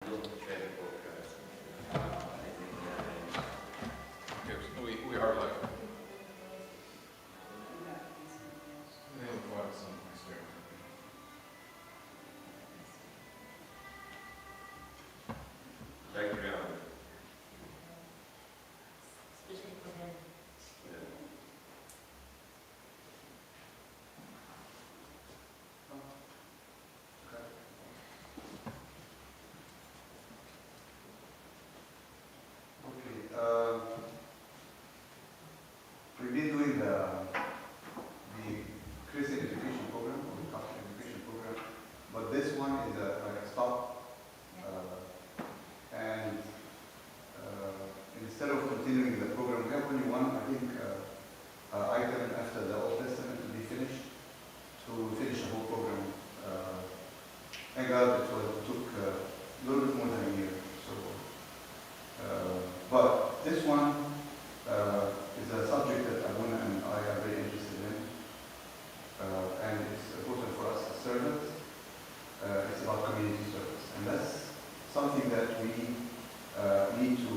Yes, we are live. We've been doing the Christian education program, or the Coptic education program, but this one is like a stop. And instead of continuing the program, we have only one, I think, item after the Old Testament to be finished, to finish the whole program. Thank God it took a little bit more than a year. So, but this one is a subject that Abuna and I are very interested in, and it's important for us as servants. It's about community service, and that's something that we need to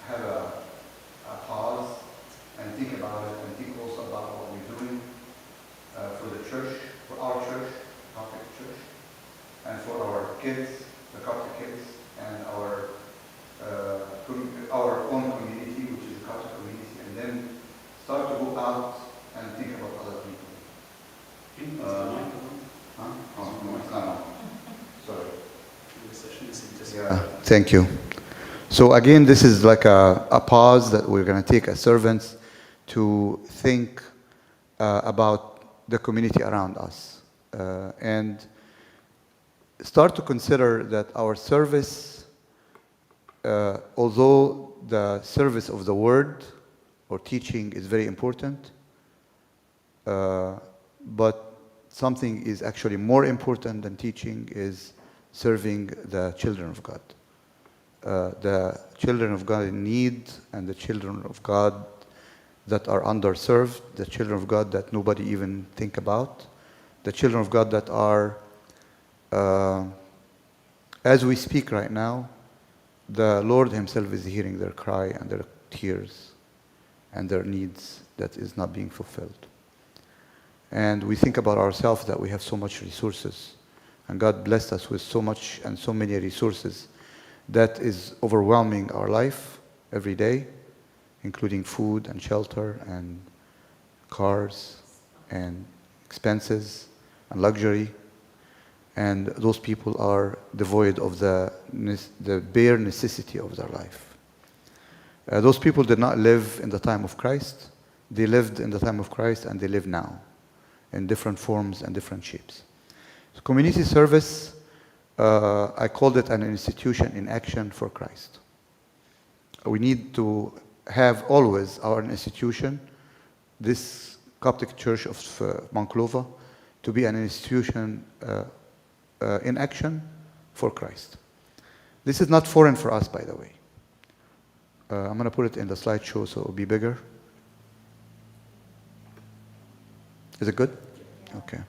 have a pause and think about it, and think also about what we're doing for the church, for our church, Coptic Church, and for our kids, the Coptic kids, and our own community, which is the Coptic community, and then start to go out and think about other people. Huh? Oh, no, it's not on. Sorry. Yeah, thank you. So again, this is like a pause that we're going to take as servants to think about the community around us, and start to consider that our service, although the service of the word or teaching is very important, but something is actually more important than teaching is serving the children of God. The children of God in need, and the children of God that are underserved, the children of God that nobody even think about, the children of God that are, as we speak right now, the Lord Himself is hearing their cry and their tears and their needs that is not being fulfilled. And we think about ourselves that we have so much resources, and God blessed us with so much and so many resources that is overwhelming our life every day, including food and shelter and cars and expenses and luxury. And those people are devoid of the bare necessity of their life. Those people did not live in the time of Christ. They lived in the time of Christ, and they live now in different forms and different shapes. So community service, I called it an institution in action for Christ. We need to have always our institution, this Coptic Church of Monclova, to be an institution in action for Christ. This is not foreign for us, by the way. I'm going to put it in the slideshow so it will be bigger. Is it good? Okay.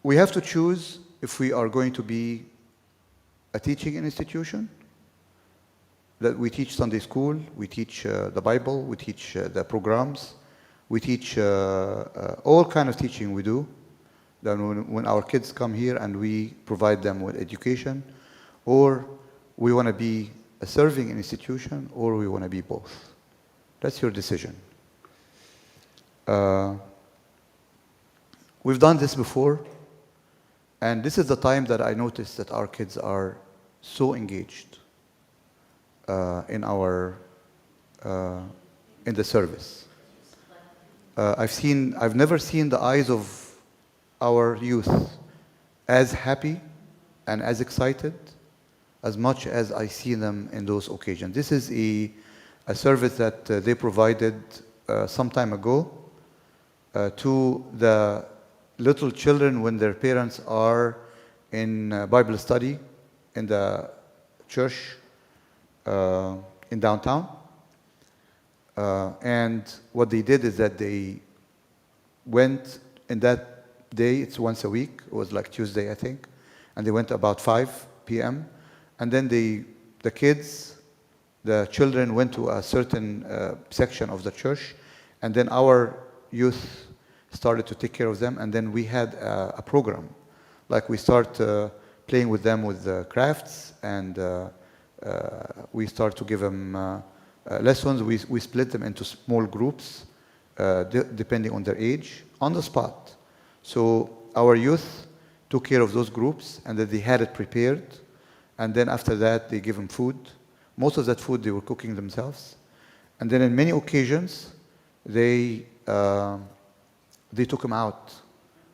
We have to choose if we are going to be a teaching institution, that we teach Sunday school, we teach the Bible, we teach the programs, we teach all kind of teaching we do. Then when our kids come here and we provide them with education, or we want to be a serving institution, or we want to be both. That's your decision. We've done this before, and this is the time that I noticed that our kids are so engaged in the service. I've never seen the eyes of our youth as happy and as excited as much as I see them in those occasions. This is a service that they provided some time ago to the little children when their parents are in Bible study in the church in downtown. And what they did is that they went in that day, it's once a week, it was like Tuesday, I think. And they went about 5 p.m. And then the kids, the children went to a certain section of the church. And then our youth started to take care of them. And then we had a program. Like we start playing with them with crafts, and we start to give them lessons. We split them into small groups, depending on their age, on the spot. So our youth took care of those groups, and then they had it prepared. And then after that, they give them food. Most of that food they were cooking themselves. And then in many occasions, they took them out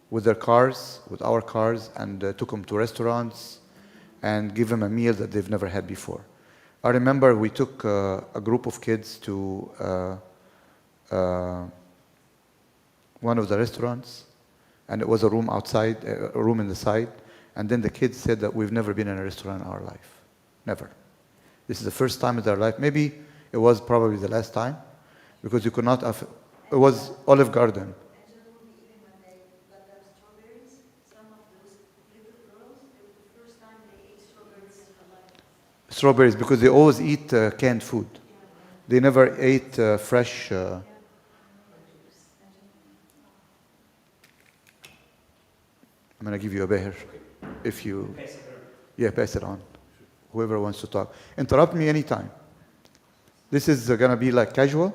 with their cars, with our cars, and took them to restaurants and give them a meal that they've never had before. I remember we took a group of kids to one of the restaurants, and it was a room outside, a room in the side, and then the kids said that we've never been in a restaurant in our life. Never. This is the first time in their life. Maybe it was probably the last time, because you could not have, it was Olive Garden. Strawberries, because they always eat canned food. They never ate fresh. I'm going to give you a beher. If you... Yeah, pass it on. Whoever wants to talk. Interrupt me anytime. This is going to be like casual.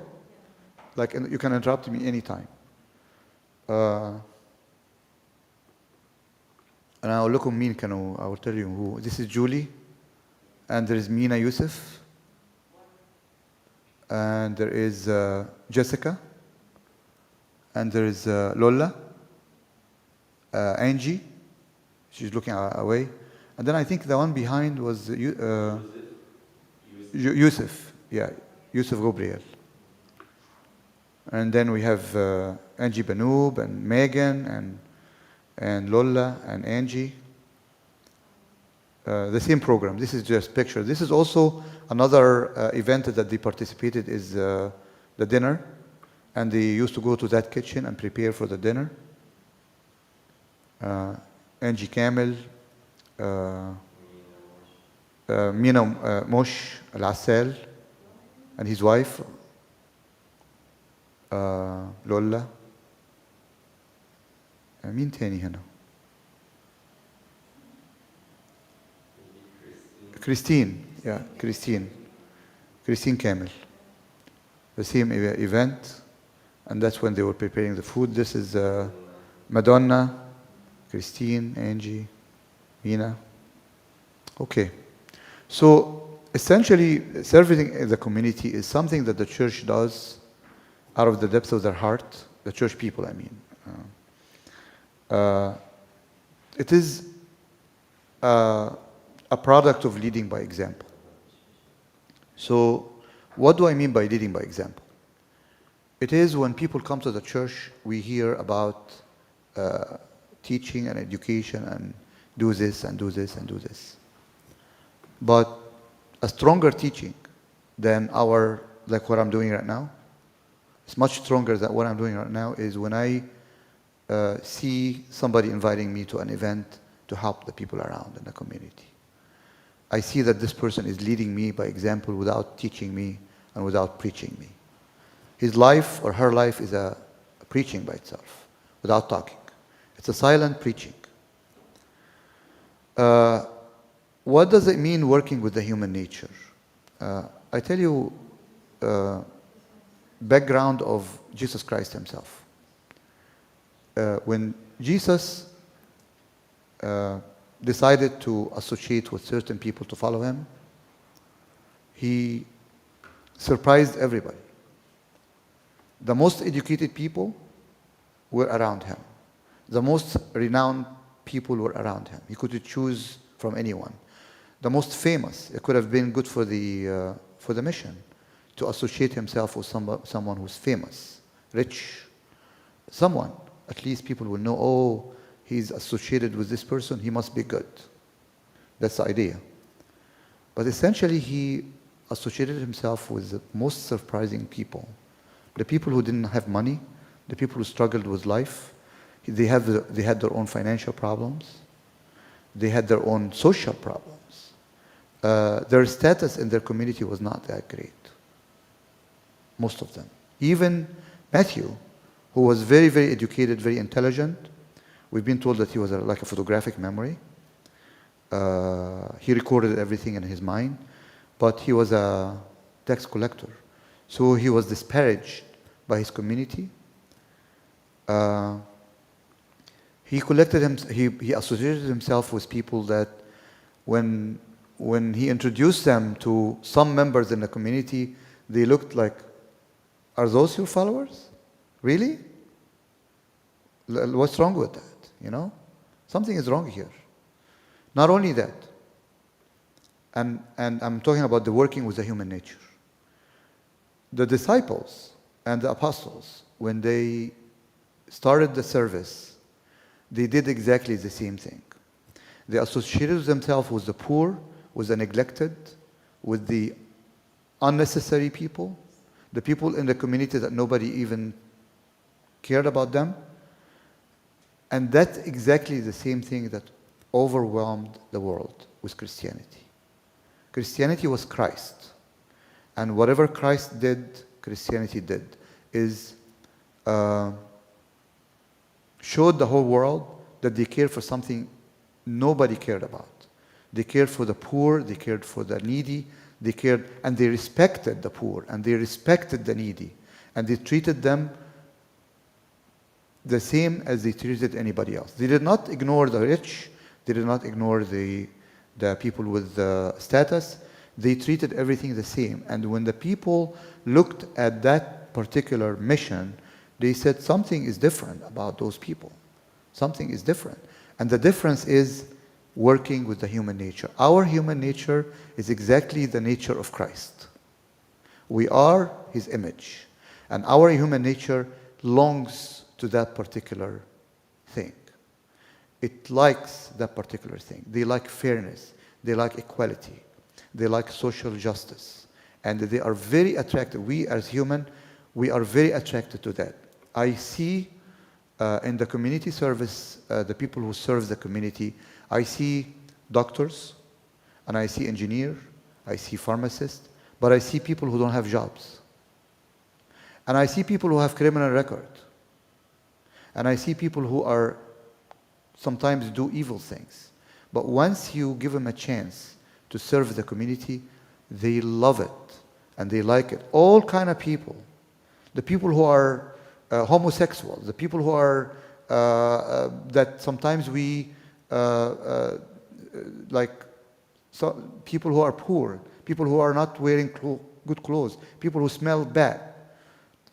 Like, you can interrupt me anytime. And I'll look on مين كانوا, I will tell you who. This is Julie. And there is Mina Yusuf. And there is Jessica. And there is Lola. Angie. She's looking away. And then I think the one behind was Yusuf. Yeah, Yusuf Gabriel. And then we have Angie Banoob and Megan and Lola and Angie. The same program. This is just picture. This is also another event that they participated is the dinner. And they used to go to that kitchen and prepare for the dinner. Angie Kamel, Mina Mosh Al-Assal, and his wife, Lola. مين تاني هنا؟ Christine, yeah, Christine Kamel. The same event, and that's when they were preparing the food. This is Madonna, Christine, Angie, Mina. Okay. So essentially, serving the community is something that the church does out of the depths of their heart, the church people, I mean. It is a product of leading by example. So what do I mean by leading by example? It is when people come to the church, we hear about teaching and education and do this and do this and do this. But a stronger teaching than like what I'm doing right now, it's much stronger than what I'm doing right now, is when I see somebody inviting me to an event to help the people around in the community. I see that this person is leading me by example without teaching me and without preaching me. His life or her life is a preaching by itself, without talking. It's a silent preaching. What does it mean working with the human nature? I tell you background of Jesus Christ himself. When Jesus decided to associate with certain people to follow him, he surprised everybody. The most educated people were around him. The most renowned people were around him. He could choose from anyone. The most famous, it could have been good for the mission, to associate himself with someone who's famous, rich, someone. At least people will know, oh, he's associated with this person, he must be good. That's the idea. But essentially, he associated himself with the most surprising people. The people who didn't have money, the people who struggled with life, they had their own financial problems. They had their own social problems. Their status in their community was not that great. Most of them. Even Matthew, who was very, very educated, very intelligent, we've been told that he was like a photographic memory. He recorded everything in his mind, but he was a tax collector. So he was disparaged by his community. He associated himself with people that when he introduced them to some members in the community, they looked like, are those your followers? Really? What's wrong with that? You know? Something is wrong here. Not only that, and I'm talking about the working with the human nature. The disciples and the apostles, when they started the service, they did exactly the same thing. They associated themselves with the poor, with the neglected, with the unnecessary people, the people in the community that nobody even cared about them. And that's exactly the same thing that overwhelmed the world with Christianity. Christianity was Christ. And whatever Christ did, Christianity did, is showed the whole world that they cared for something nobody cared about. They cared for the poor, they cared for the needy, they cared, and they respected the poor, and they respected the needy, and they treated them the same as they treated anybody else. They did not ignore the rich, they did not ignore the people with status. They treated everything the same. And when the people looked at that particular mission, they said something is different about those people. Something is different. And the difference is working with the human nature. Our human nature is exactly the nature of Christ. We are his image. And our human nature longs to that particular thing. It likes that particular thing. They like fairness. They like equality. They like social justice. And they are very attracted. We as human, we are very attracted to that. I see in the community service, the people who serve the community, I see doctors, and I see engineers, I see pharmacists, but I see people who don't have jobs. And I see people who have criminal record. And I see people who are sometimes do evil things. But once you give them a chance to serve the community, they love it and they like it. All kind of people. The people who are homosexual, the people who are that sometimes we like people who are poor, people who are not wearing good clothes, people who smell bad.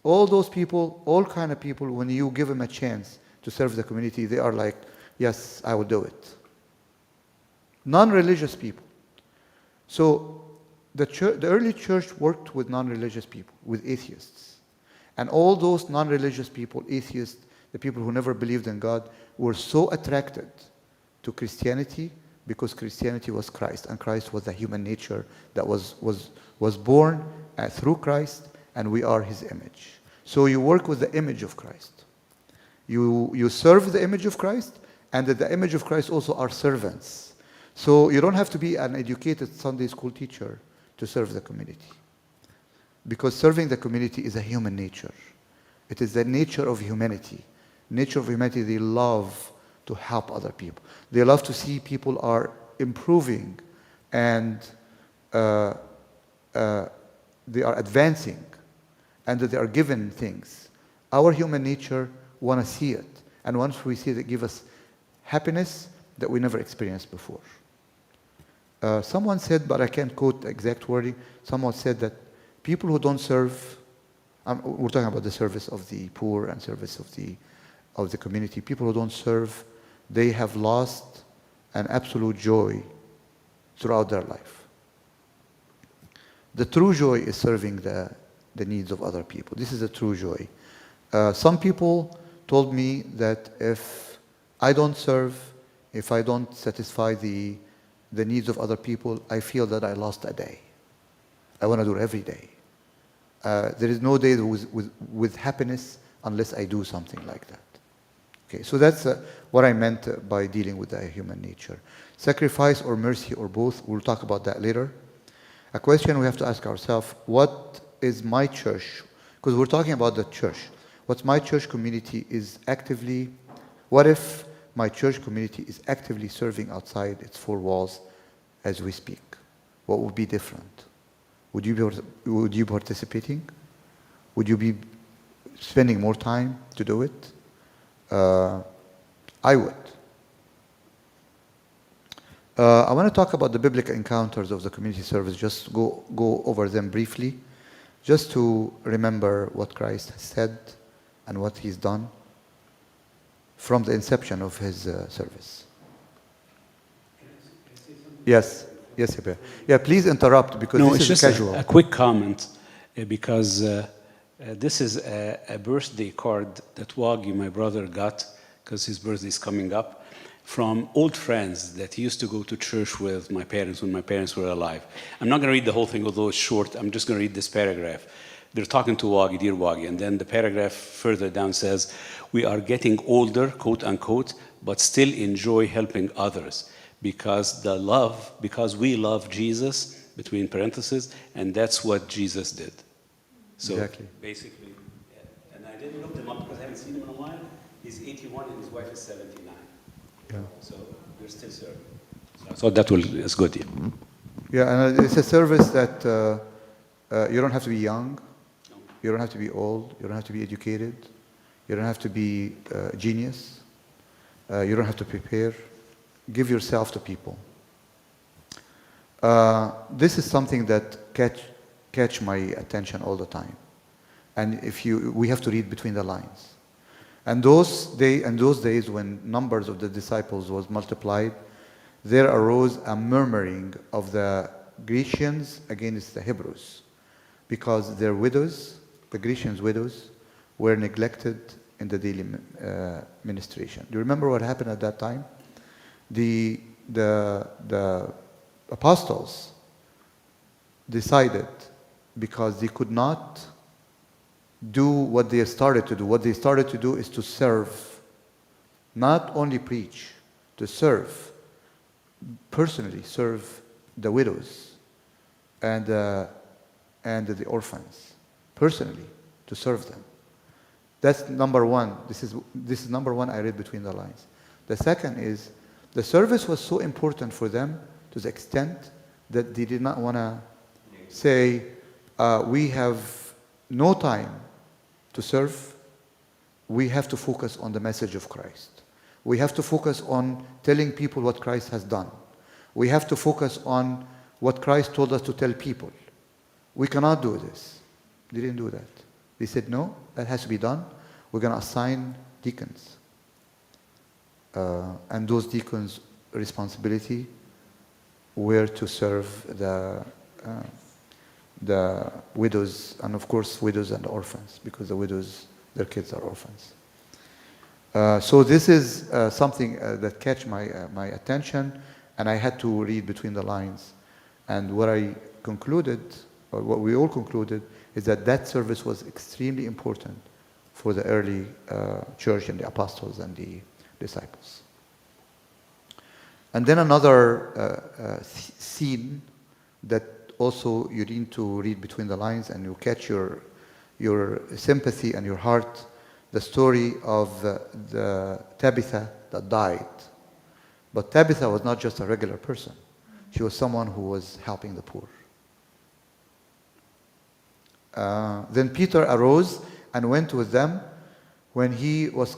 All those people, all kind of people, when you give them a chance to serve the community, they are like, yes, I will do it. Non-religious people. So the early church worked with non-religious people, with atheists. And all those non-religious people, atheists, the people who never believed in God, were so attracted to Christianity because Christianity was Christ, and Christ was the human nature that was born through Christ, and we are his image. So you work with the image of Christ. You serve the image of Christ, and the image of Christ also are servants. So you don't have to be an educated Sunday school teacher to serve the community. Because serving the community is a human nature. It is the nature of humanity. Nature of humanity, they love to help other people. They love to see people are improving and they are advancing and that they are given things. Our human nature want to see it. And once we see it, it gives us happiness that we never experienced before. Someone said, but I can't quote the exact wording, someone said that people who don't serve, we're talking about the service of the poor and service of the community. People who don't serve, they have lost an absolute joy throughout their life. The true joy is serving the needs of other people. This is a true joy. Some people told me that if I don't serve, if I don't satisfy the needs of other people, I feel that I lost a day. I want to do it every day. There is no day with happiness unless I do something like that. Okay, so that's what I meant by dealing with the human nature. Sacrifice or mercy or both, we'll talk about that later. A question we have to ask ourselves, what is my church? Because we're talking about the church. What my church community is actively, what if my church community is actively serving outside its four walls as we speak? What would be different? Would you be participating? Would you be spending more time to do it? I would. I want to talk about the biblical encounters of the community service, just go over them briefly, just to remember what Christ has said and what he's done from the inception of his service. Yes, yes, Hebert. Yeah, please interrupt because No, this it's is just casual. a quick comment because this is a birthday card that Wagi, my brother, got because his birthday is coming up from old friends that he used to go to church with my parents when my parents were alive. I'm not going to read the whole thing, although it's short. I'm just going to read this paragraph. They're talking to Wagi, dear Wagi, and then the paragraph further down says, "We are getting older, quote unquote, but still enjoy helping others because we love Jesus," between parentheses, and that's what Jesus did. So Exactly. basically, and I didn't look him up because I haven't seen him in a while. He's 81 and his wife is 79. Yeah. So they're still serving. So I thought that is good. Yeah. Yeah, and it's a service that you don't have to be young, you don't have to be old, you don't have to be educated, you don't have to be genius, you don't have to prepare. Give yourself to people. This is something that catch my attention all the time, and we have to read between the lines. And those days when numbers of the disciples was multiplied, there arose a murmuring of the Grecians against the Hebrews, because their widows, the Grecians' widows, were neglected in the daily ministration. Do you remember what happened at that time? The apostles decided, because they could not do what they started to do. What they started to do is to serve, not only preach, to serve, personally serve the widows and the orphans, personally, to serve them. That's number one. This is number one I read between the lines. The second is, the service was so important for them to the extent that they did not want to say, we have no time to serve. We have to focus on the message of Christ. We have to focus on telling people what Christ has done. We have to focus on what Christ told us to tell people. We cannot do this. They didn't do that. They said, no, that has to be done. We're going to assign deacons. And those deacons' responsibility were to serve the widows, and of course widows and orphans, because the widows, their kids are orphans. So this is something that catch my attention, and I had to read between the lines. And what I concluded, or what we all concluded, is that service was extremely important for the early church and the apostles and the disciples. And then another scene that also you need to read between the lines, and you catch your sympathy and your heart, the story of the Tabitha that died. But Tabitha was not just a regular person. She was someone who was helping the poor. Then Peter arose and went with them. When he was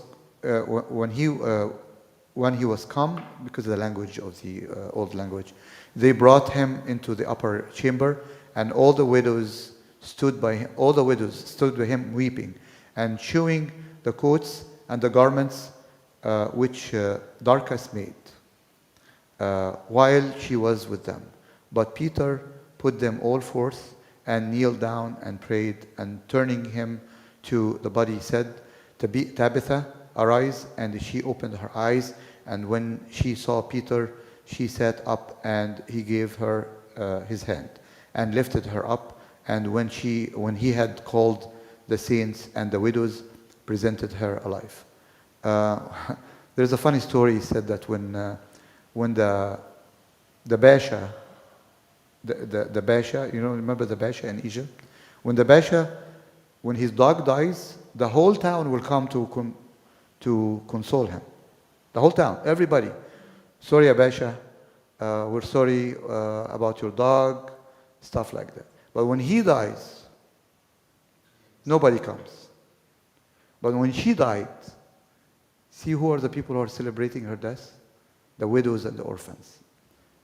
come, because of the language of the old language, they brought him into the upper chamber, and all the widows stood by him weeping and chewing the coats and the garments which Dorcas made while she was with them. But Peter put them all forth and kneeled down and prayed, and turning him to the body said, Tabitha, arise. And she opened her eyes, and when she saw Peter, she sat up, and he gave her his hand and lifted her up. And when he had called the saints and the widows, presented her alive. Uh, there's a funny story. He said that when the Basha, the Basha, remember the Basha in Egypt? When the Basha, when his dog dies, the whole town will come to console him. The whole town, everybody. Sorry, Abasha, we're sorry about your dog, stuff like that. But when he dies, nobody comes. But when she died, see who are the people who are celebrating her death? The widows and the orphans.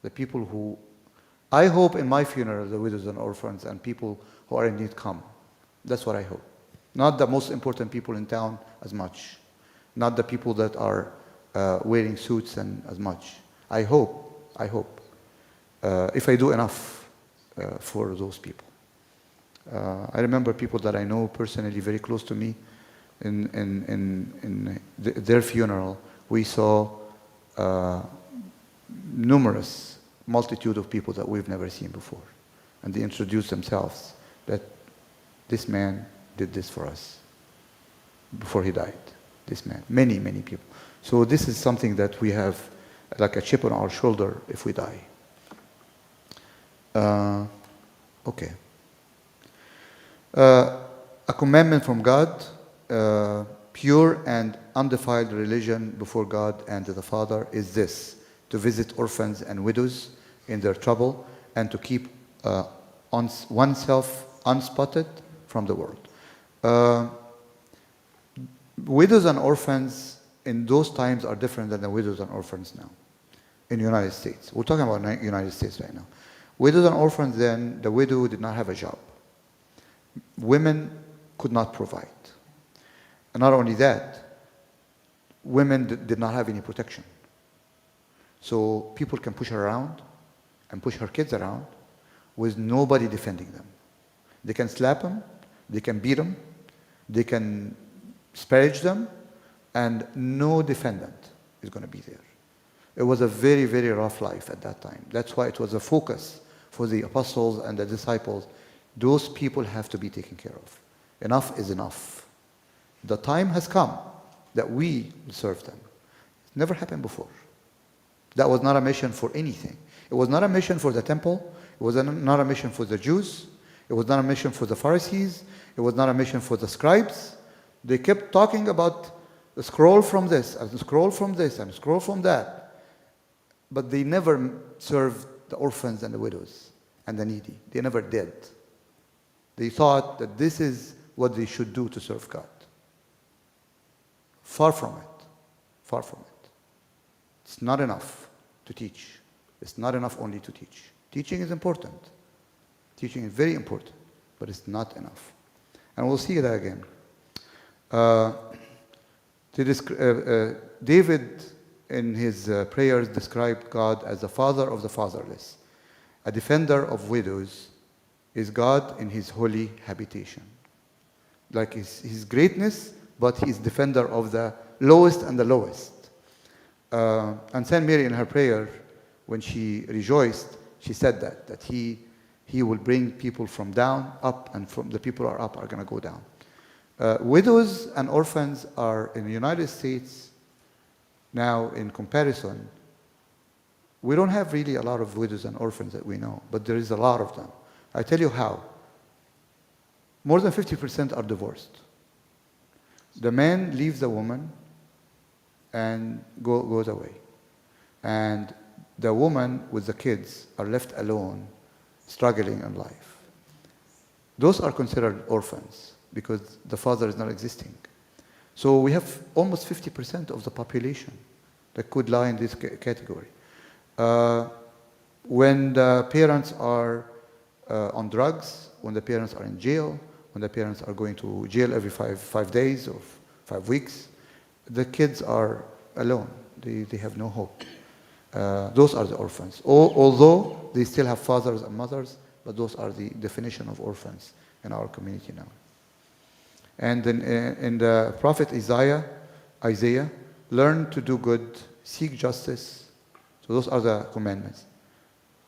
The people who, I hope in my funeral, the widows and orphans and people who are in need come. That's what I hope. Not the most important people in town as much. Not the people that are wearing suits and as much. I hope, if I do enough for those people. I remember people that I know personally, very close to me, in their funeral, we saw numerous multitude of people that we've never seen before. And they introduced themselves that this man did this for us before he died. This man, many, many people. So this is something that we have like a chip on our shoulder if we die. Okay. A commandment from God, pure and undefiled religion before God and the Father is this, to visit orphans and widows in their trouble and to keep oneself unspotted from the world. Widows and orphans in those times are different than the widows and orphans now in the United States. We're talking about the United States right now. Widows and orphans then, the widow did not have a job. Women could not provide. And not only that, women did not have any protection. So people can push her around and push her kids around with nobody defending them. They can slap them, they can beat them, they can disparage them, and no defendant is going to be there. It was a very, very rough life at that time. That's why it was a focus for the apostles and the disciples. Those people have to be taken care of. Enough is enough. The time has come that we will serve them. It never happened before. That was not a mission for anything. It was not a mission for the temple. It was not a mission for the Jews. It was not a mission for the Pharisees. It was not a mission for the scribes. They kept talking about the scroll from this, and scroll from this, and scroll from that. But they never served the orphans and the widows and the needy. They never did. They thought that this is what they should do to serve God. Far from it. Far from it. It's not enough to teach. It's not enough only to teach. Teaching is important. Teaching is very important, but it's not enough. And we'll see that again. David, in his prayers, described God as the father of the fatherless. A defender of widows is God in his holy habitation. Like his greatness, but he is defender of the lowest and the lowest. And Saint Mary, in her prayer, when she rejoiced, she said that he will bring people from down up, and from the people who are up are going to go down. Widows and orphans are in the United States now, in comparison, we don't have really a lot of widows and orphans that we know, but there is a lot of them. I tell you how. More than 50% are divorced. The man leaves the woman and goes away. And the woman with the kids are left alone, struggling in life. Those are considered orphans because the father is not existing. So we have almost 50% of the population that could lie in this category. When the parents are on drugs, when the parents are in jail, when the parents are going to jail every five days or 5 weeks, the kids are alone. They have no hope. Those are the orphans. Although they still have fathers and mothers, but those are the definition of orphans in our community now. And in the prophet Isaiah, learn to do good, seek justice. So those are the commandments.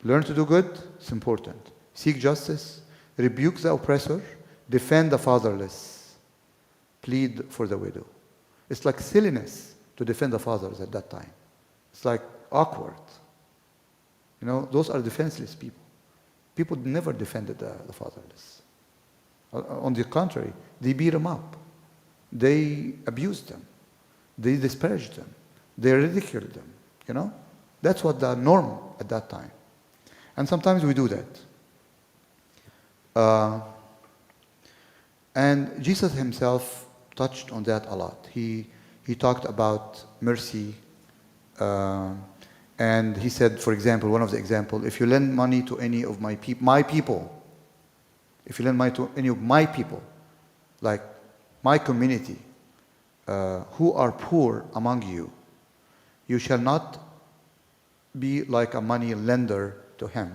Learn to do good, it's important. Seek justice, rebuke the oppressor, defend the fatherless, plead for the widow. It's like silliness to defend the fathers at that time. It's like awkward. You know, those are defenseless people. People never defended the fatherless. On the contrary, they beat them up. They abused them. They disparaged them. They ridiculed them. You know? That's what the norm at that time. And sometimes we do that. And Jesus himself touched on that a lot. He talked about mercy, and he said, for example, one of the examples, if you lend money to any of my people, if you lend money to any of my people, like my community, who are poor among you, you shall not be like a money lender to him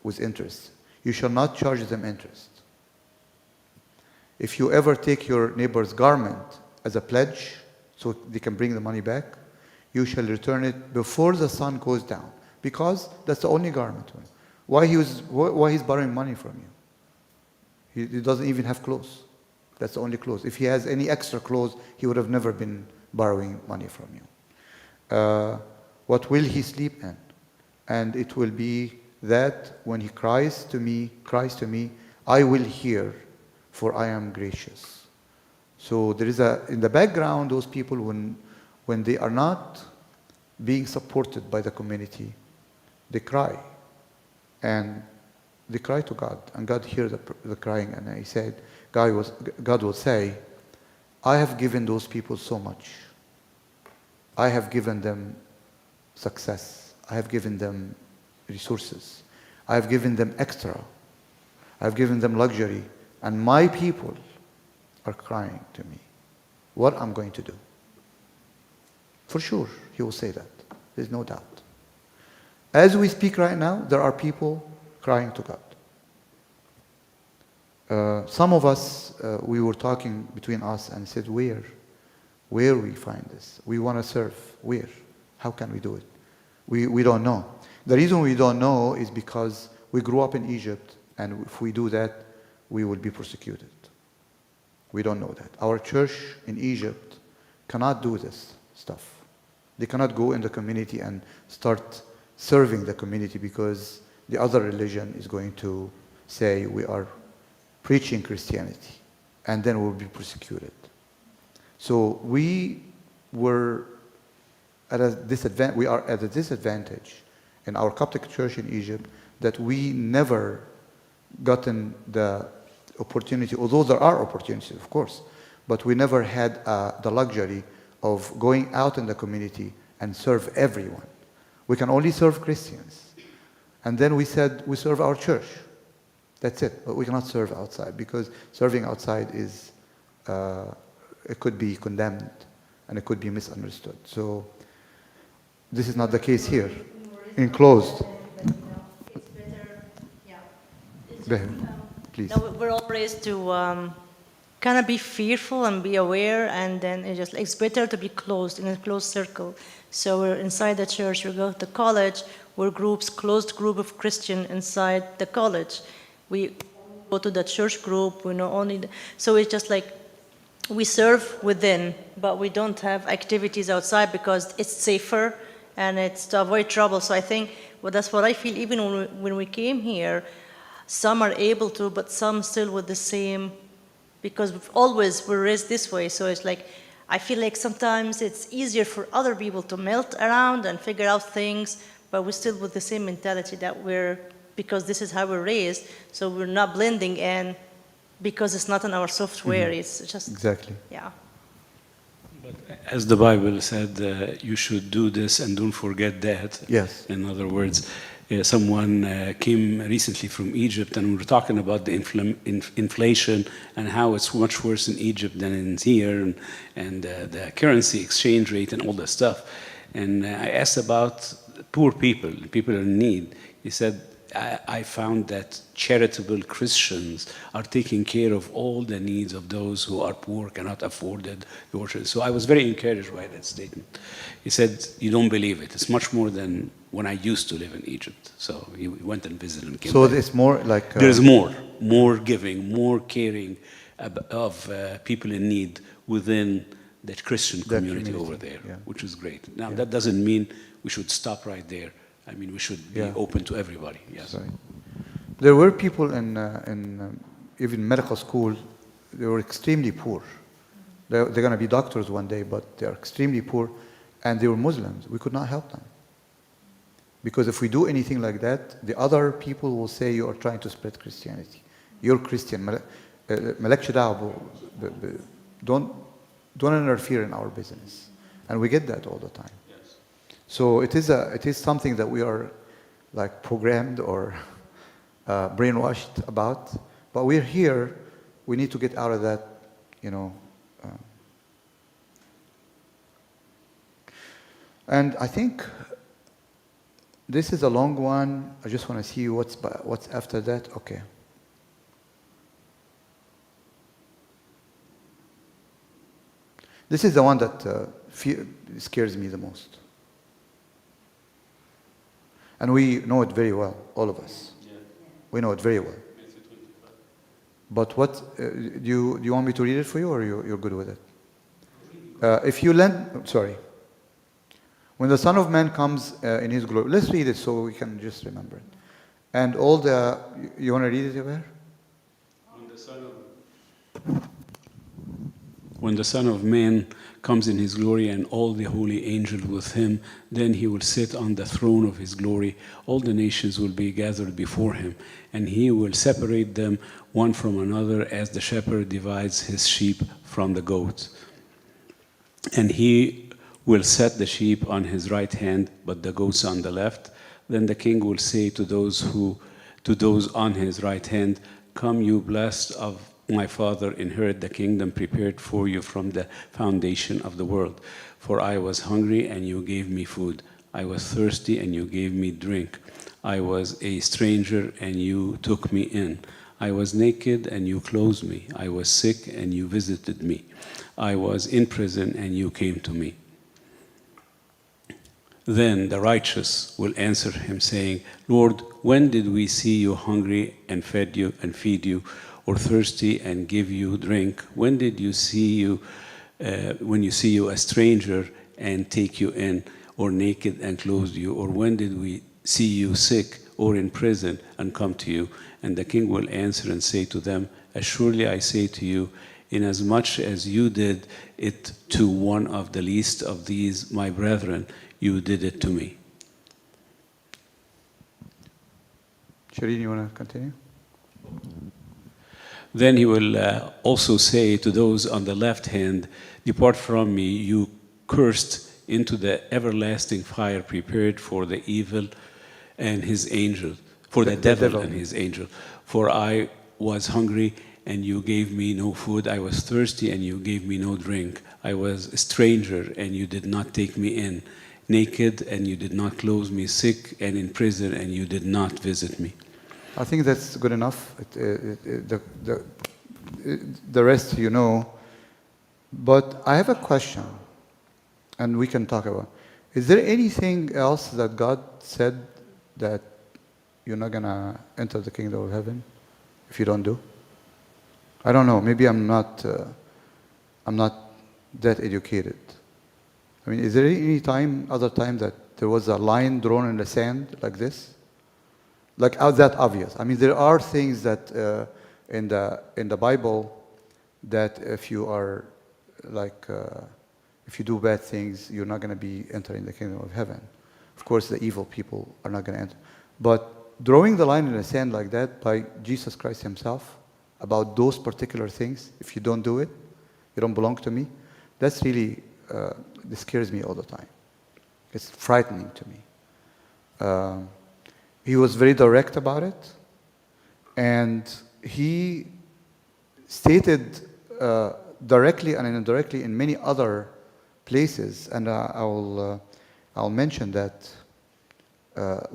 with interest. You shall not charge them interest. If you ever take your neighbor's garment as a pledge so they can bring the money back, you shall return it before the sun goes down, because that's the only garment. Why he's borrowing money from you? He doesn't even have clothes. That's the only clothes. If he has any extra clothes, he would have never been borrowing money from you. What will he sleep in? And it will be that when he cries to me, I will hear, for I am gracious. So there is in the background, those people, when they are not being supported by the community, they cry. And they cry to God, and God hears the crying. And he said, God will say, I have given those people so much. I have given them success. I have given them resources. I have given them extra. I have given them luxury. And my people are crying to me. What I'm going to do? For sure, he will say that. There's no doubt. As we speak right now, there are people crying to God. Some of us, we were talking between us and said, where we find this? We want to serve. Where? How can we do it? We don't know. The reason we don't know is because we grew up in Egypt, and if we do that, we will be persecuted. We don't know that. Our church in Egypt cannot do this stuff. They cannot go in the community and start serving the community, because the other religion is going to say we are preaching Christianity, and then we'll be persecuted. So we were at a disadvantage. We are at a disadvantage in our Coptic church in Egypt, that we never gotten the opportunity, although there are opportunities, of course, but we never had the luxury of going out in the community and serve everyone. We can only serve Christians. And then we said, we serve our church. That's it. But we cannot serve outside, because serving outside is, it could be condemned, and it could be misunderstood. So this is not the case here. Enclosed. It's better, yeah. Go ahead, please. No, we're all raised to kind of be fearful and be aware, and then it's better to be closed, in a closed circle. So we're inside the church, we go to college, we're closed group of Christian inside the college. We go to the church group, we know only, so it's just like, we serve within, but we don't have activities outside because it's safer and it's to avoid trouble. So I think, well, that's what I feel, even when we came here, some are able to, but some still with the same, because we're raised this way. So it's like, I feel like sometimes it's easier for other people to melt around and figure out things, but we're still with the same mentality that because this is how we're raised, so we're not blending in because it's not in our software. Mm-hmm. It's just, exactly. Yeah. But as the Bible said, you should do this and don't forget that. Yes. In other words, someone came recently from Egypt, and we were talking about the inflation and how it's much worse in Egypt than in here, and the currency exchange rate and all that stuff. And I asked about poor people in need. He said, I found that charitable Christians are taking care of all the needs of those who are poor, cannot afford it. So I was very encouraged by that statement. He said, you don't believe it. It's much more than when I used to live in Egypt. So he went and visited and came back. It's more like... There's more giving, more caring of people in need within that Christian That community community, over there, yeah. which is great. Now, Yeah. that doesn't mean we should stop right there. I mean, we should be Yeah. open to everybody, yes. Sorry. There were people in even medical school, they were extremely poor. They're going to be doctors one day, but they are extremely poor, and they were Muslims. We could not help them. Because if we do anything like that, the other people will say you are trying to spread Christianity. You're Christian. مالكش دعوة don't interfere in our business. And we get that all the time. Yes. So it is something that we are like programmed or brainwashed about. But we're here. We need to get out of that, you know. And I think this is a long one. I just want to see what's after that. Okay. This is the one that scares me the most. And we know it very well, all of us. Yeah. We know it very well. But what, do you want me to read it for you, or you're good with it? If you lend, sorry. When the Son of Man comes in his glory, let's read it so we can just remember it. And all the, you want to read it, Yaber? When the Son of Man comes in his glory and all the holy angels with him, then he will sit on the throne of his glory. All the nations will be gathered before him, and he will separate them one from another as the shepherd divides his sheep from the goats. And he will set the sheep on his right hand, but the goats on the left. Then the king will say to those on his right hand, "Come, you blessed of my Father, inherit the kingdom prepared for you from the foundation of the world. For I was hungry, and you gave me food. I was thirsty, and you gave me drink. I was a stranger, and you took me in. I was naked, and you clothed me. I was sick, and you visited me. I was in prison, and you came to me." Then the righteous will answer him, saying, "Lord, when did we see you hungry and feed you, or thirsty and give you drink? When did you see you, when you see you a stranger and take you in, or naked and clothe you? Or when did we see you sick or in prison and come to you?" And the king will answer and say to them, "Assuredly I say to you, inasmuch as you did it to one of the least of these my brethren, you did it to me." Shireen, you want to continue? Then he will also say to those on the left hand, "Depart from me, you cursed, into the everlasting fire prepared for the evil and his angel, for the devil and his angel. For I was hungry, and you gave me no food. I was thirsty, and you gave me no drink. I was a stranger, and you did not take me in. Naked, and you did not clothe me. Sick, and in prison, and you did not visit me." I think that's good enough. The rest you know. But I have a question, and we can talk about. Is there anything else that God said that you're not going to enter the kingdom of heaven if you don't do? I don't know. Maybe I'm not that educated. I mean, is there any other time that there was a line drawn in the sand like this? Like that obvious. I mean, there are things that in the Bible that if you are if you do bad things, you're not going to be entering the kingdom of heaven. Of course, the evil people are not going to enter. But drawing the line in the sand like that by Jesus Christ himself about those particular things, if you don't do it, you don't belong to me, that's really, this scares me all the time. It's frightening to me. He was very direct about it, and he stated directly and indirectly in many other places, and I'll mention that, at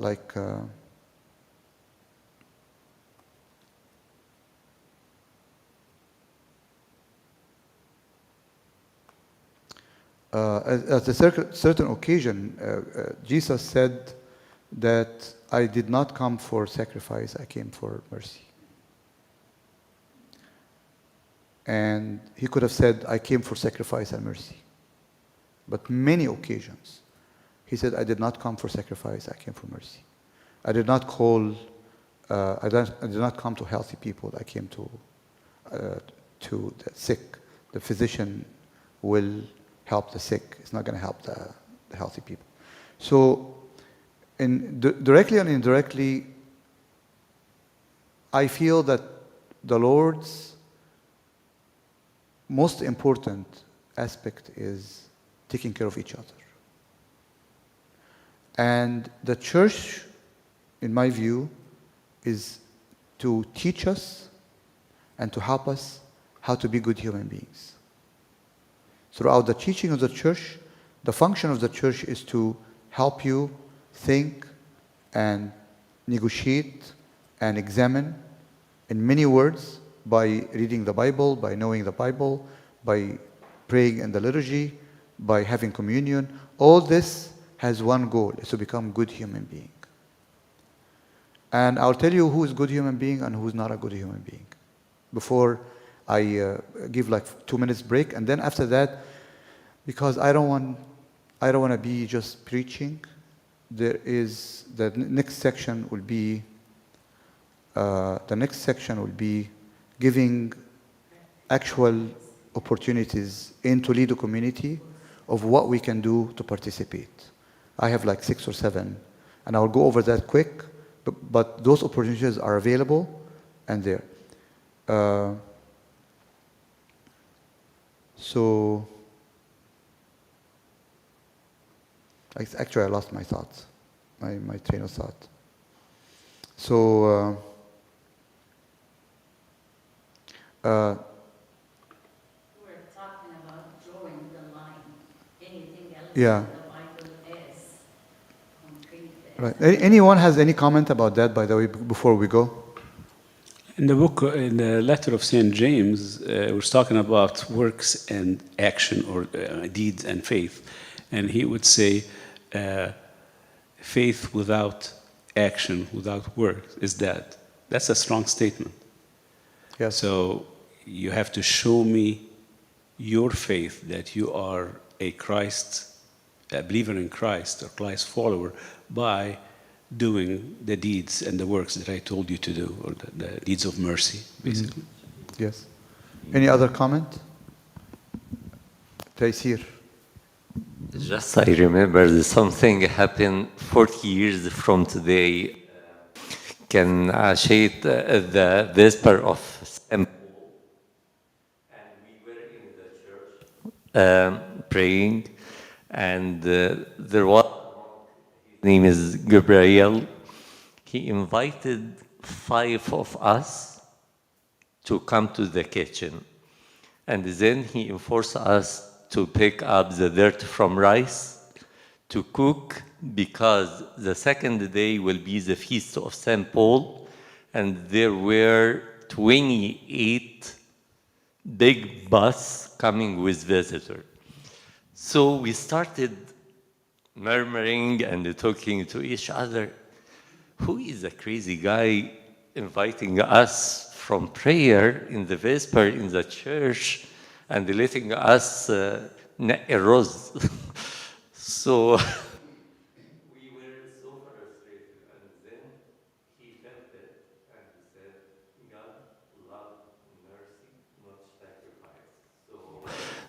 a certain occasion, Jesus said that I did not come for sacrifice, I came for mercy. And he could have said, I came for sacrifice and mercy. But many occasions, he said, I did not come for sacrifice, I came for mercy. I did not call, I did not come to healthy people, I came to the sick. The physician will help the sick, it's not going to help the healthy people. So, directly and indirectly, I feel that the Lord's most important aspect is taking care of each other. And the church, in my view, is to teach us and to help us how to be good human beings. Throughout the teaching of the church, the function of the church is to help you think and negotiate and examine in many words by reading the Bible, by knowing the Bible, by praying in the liturgy, by having communion. All this has one goal, is to become good human being. And I'll tell you who is good human being and who's not a good human being before I give like 2 minutes break. And then after that, because I don't want to be just preaching, the next section will be giving actual opportunities in Toledo community of what we can do to participate. I have like 6 or 7, and I'll go over that quick, but those opportunities are available and there. So, actually I lost my thoughts, my train of thought. So, We're talking about drawing the line. Anything else yeah. in the Bible is concrete. Right. Anyone has any comment about that, by the way, before we go? In the book, in the letter of St. James, was talking about works and action, or deeds and faith. And he would say, faith without action, without work, is dead. That's a strong statement. Yes. So you have to show me your faith, that you are a believer in Christ, or Christ follower, by doing the deeds and the works that I told you to do, or the deeds of mercy, basically. Mm-hmm. Yes. Any other comment? Taysir. Just I remember that something happened 40 years from today. Can عشية the vesper of St. Paul, and we were in the church praying, and there was his name is Gabriel. He invited 5 of us to come to the kitchen, and then he enforced us to pick up the dirt from rice, to cook, because the second day will be the feast of St. Paul, and there were 28 big bus coming with visitors. So we started murmuring and talking to each other. Who is the crazy guy inviting us from prayer in the vesper in the church and letting us نقي الرز? So we were so frustrated, and then he felt it and he said, God love mercy, not sacrifice. So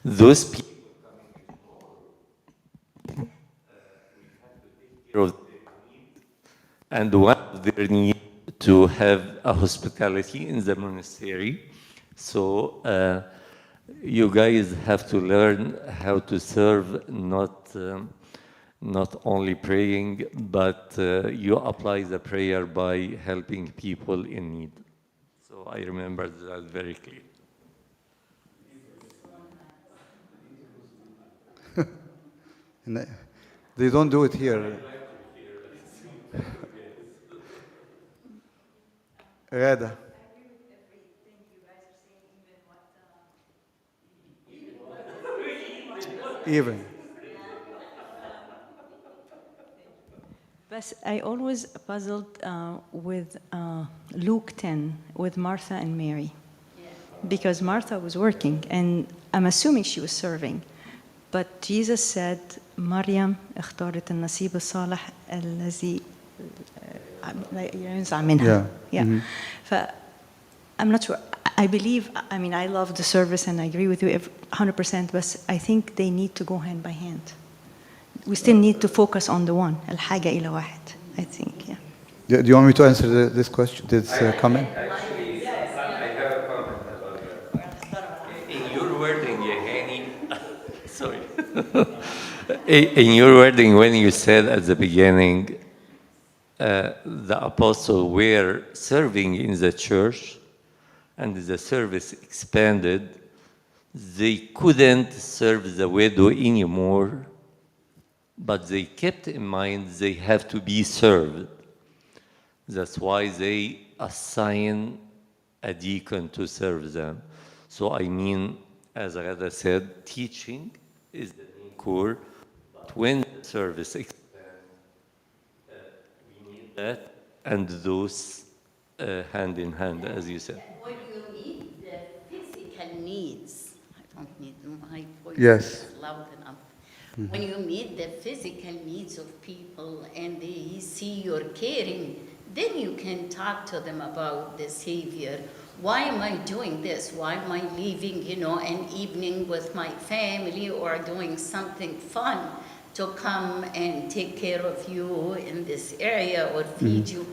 those people coming tomorrow, we have to take care of their needs, and one of their needs to have a hospitality in the monastery. So you guys have to learn how to serve, not only praying, but you apply the prayer by helping people in need. So I remember that very clearly. They don't do it here. Reda. Even. But I always puzzled with Luke 10, with Martha and Mary. because Martha was working, and I'm assuming she was serving. But Jesus said, مريم اختارت النصيب الصالح الذي ينزع منها. Yeah. Yeah. I'm not sure. I believe, I mean, I love the service and I agree with you 100%, but I think they need to go hand by hand. We still need to focus on the one. الحاجة إلى واحد, I think, yeah. Do you want me to answer this question, this comment? Actually, I have a comment about that. In your wording, Yehani, sorry. In your wording, when you said at the beginning, the apostles were serving in the church and the service expanded, they couldn't serve the widow anymore, but they kept in mind they have to be served. That's why they assign a deacon to serve them. So I mean, as Rada said, teaching is the main core, but when the service expands, we need that and those hand in hand, as you said. When you meet the physical needs, I don't need my voice Yes. is loud enough. When you meet the physical needs of people and they see you're caring, then you can talk to them about the Savior. Why am I doing this? Why am I leaving, an evening with my family or doing something fun to come and take care of you in this area or feed you?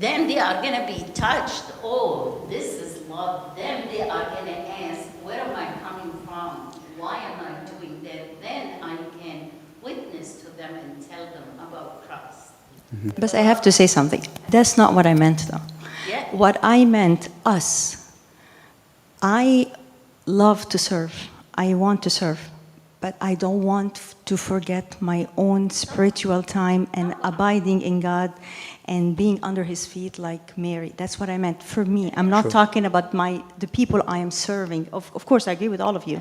Then they are going to be touched. Oh, this is love. Then they are going to ask, where am I coming from? Why am I doing that? Then I can witness to them and tell them about Christ. But I have to say something. That's not what I meant, though. Yeah. What I meant, us. I love to serve. I want to serve. But I don't want to forget my own spiritual time and abiding in God and being under His feet like Mary. That's what I meant for me. I'm not talking about the people I am serving. Of course, I agree with all of you.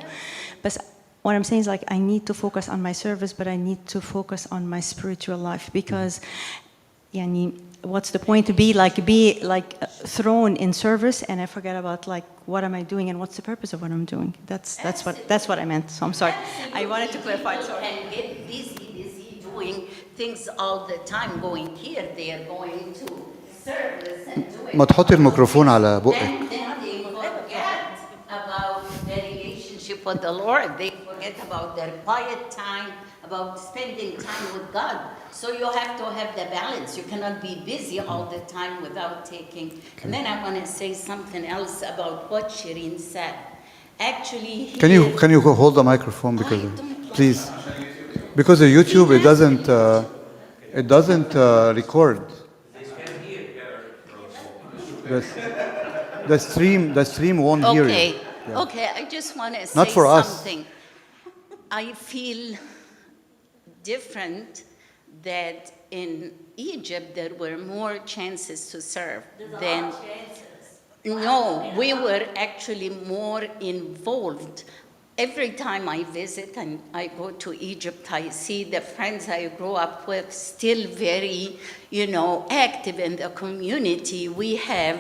But what I'm saying is like I need to focus on my service, but I need to focus on my spiritual life because, what's the point to be thrown in service and I forget about what am I doing and what's the purpose of what I'm doing? That's what I meant. So I'm sorry. I wanted to clarify. Sorry. And get busy doing things all the time, going here, there, going to service and doing. ما تحطي الميكروفون على بقك. Then they forget about their relationship with the Lord. They forget about their quiet time, about spending time with God. So you have to have the balance. You cannot be busy all the time without taking. Okay. And then I want to say something else about what Shireen said. Actually, Can you hold the microphone please? Because of YouTube, it doesn't record. The stream won't hear you. Okay, Yeah. okay. I just want to say Not for us. something. I feel different that in Egypt there were more chances to serve than. No, we were actually more involved. Every time I visit and I go to Egypt, I see the friends I grew up with still very, active in the community. We have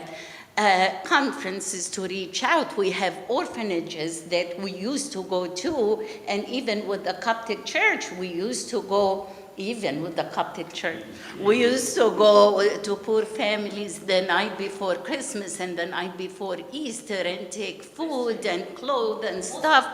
conferences to reach out. We have orphanages that we used to go to, and even with the Coptic Church, we used to go. Even with the Coptic Church, we used to go to poor families the night before Christmas and the night before Easter and take food and clothes and stuff.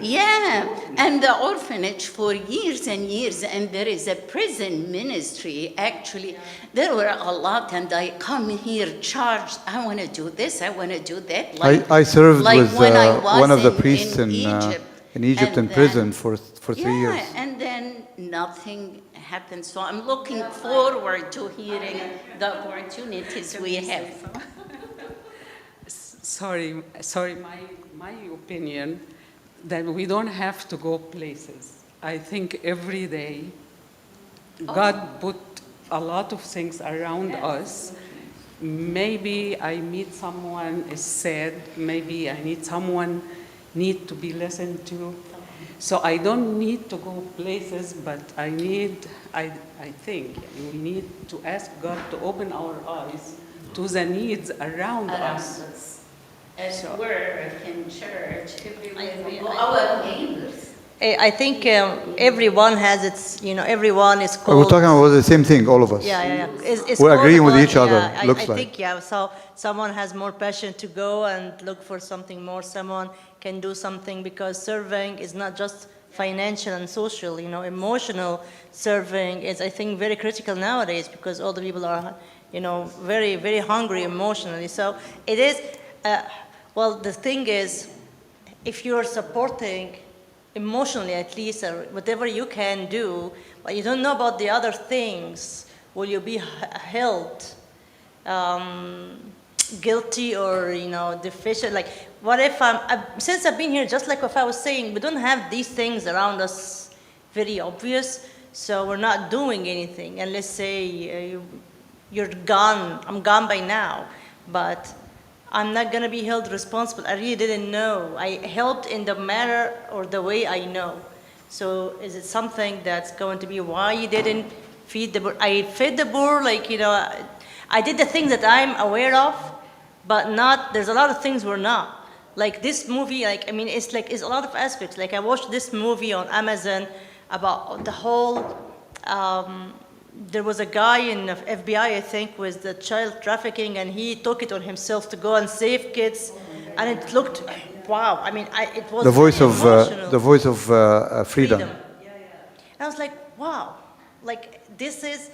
Yeah, and the orphanage for years and years, and there is a prison ministry. Actually, there were a lot, and I come here charged. I want to do this. I want to do that. I served with one of the priests in Egypt in then, prison for 3 years. Yeah, and then nothing happened. So I'm looking forward to hearing the opportunities we have. Sorry, my opinion that we don't have to go places. I think every day God put a lot of things around us. Maybe I meet someone is sad, maybe I need someone need to be listened to. So I don't need to go places, but I think we need to ask God to open our eyes to the needs around us. at work, in church, our neighbors. I think everyone has its, everyone is We're called. talking about the same thing, all of us. Yeah. It's We're called agreeing with upon- each other, yeah, looks I like. think, yeah, so someone has more passion to go and look for something more. Someone can do something because serving is not just financial and social, emotional serving is, I think, very critical nowadays because all the people are, very, very hungry emotionally. So it is, well, the thing is, if you're supporting emotionally at least, or whatever you can do, but you don't know about the other things, will you be held guilty or, deficient? Like, what if since I've been here, just like if I was saying, we don't have these things around us very obvious, so we're not doing anything. And let's say you're gone, I'm gone by now, but I'm not going to be held responsible. I really didn't know. I helped in the manner or the way I know. So is it something that's going to be why you didn't feed the poor? I fed the poor, I did the things that I'm aware of, but there's a lot of things we're not. Like this movie, it's a lot of aspects. Like I watched this movie on Amazon about the whole, there was a guy in the FBI, I think, with the child trafficking, and he took it on himself to go and save kids, and it looked, wow. It was The voice of freedom. And I was like, wow, this is,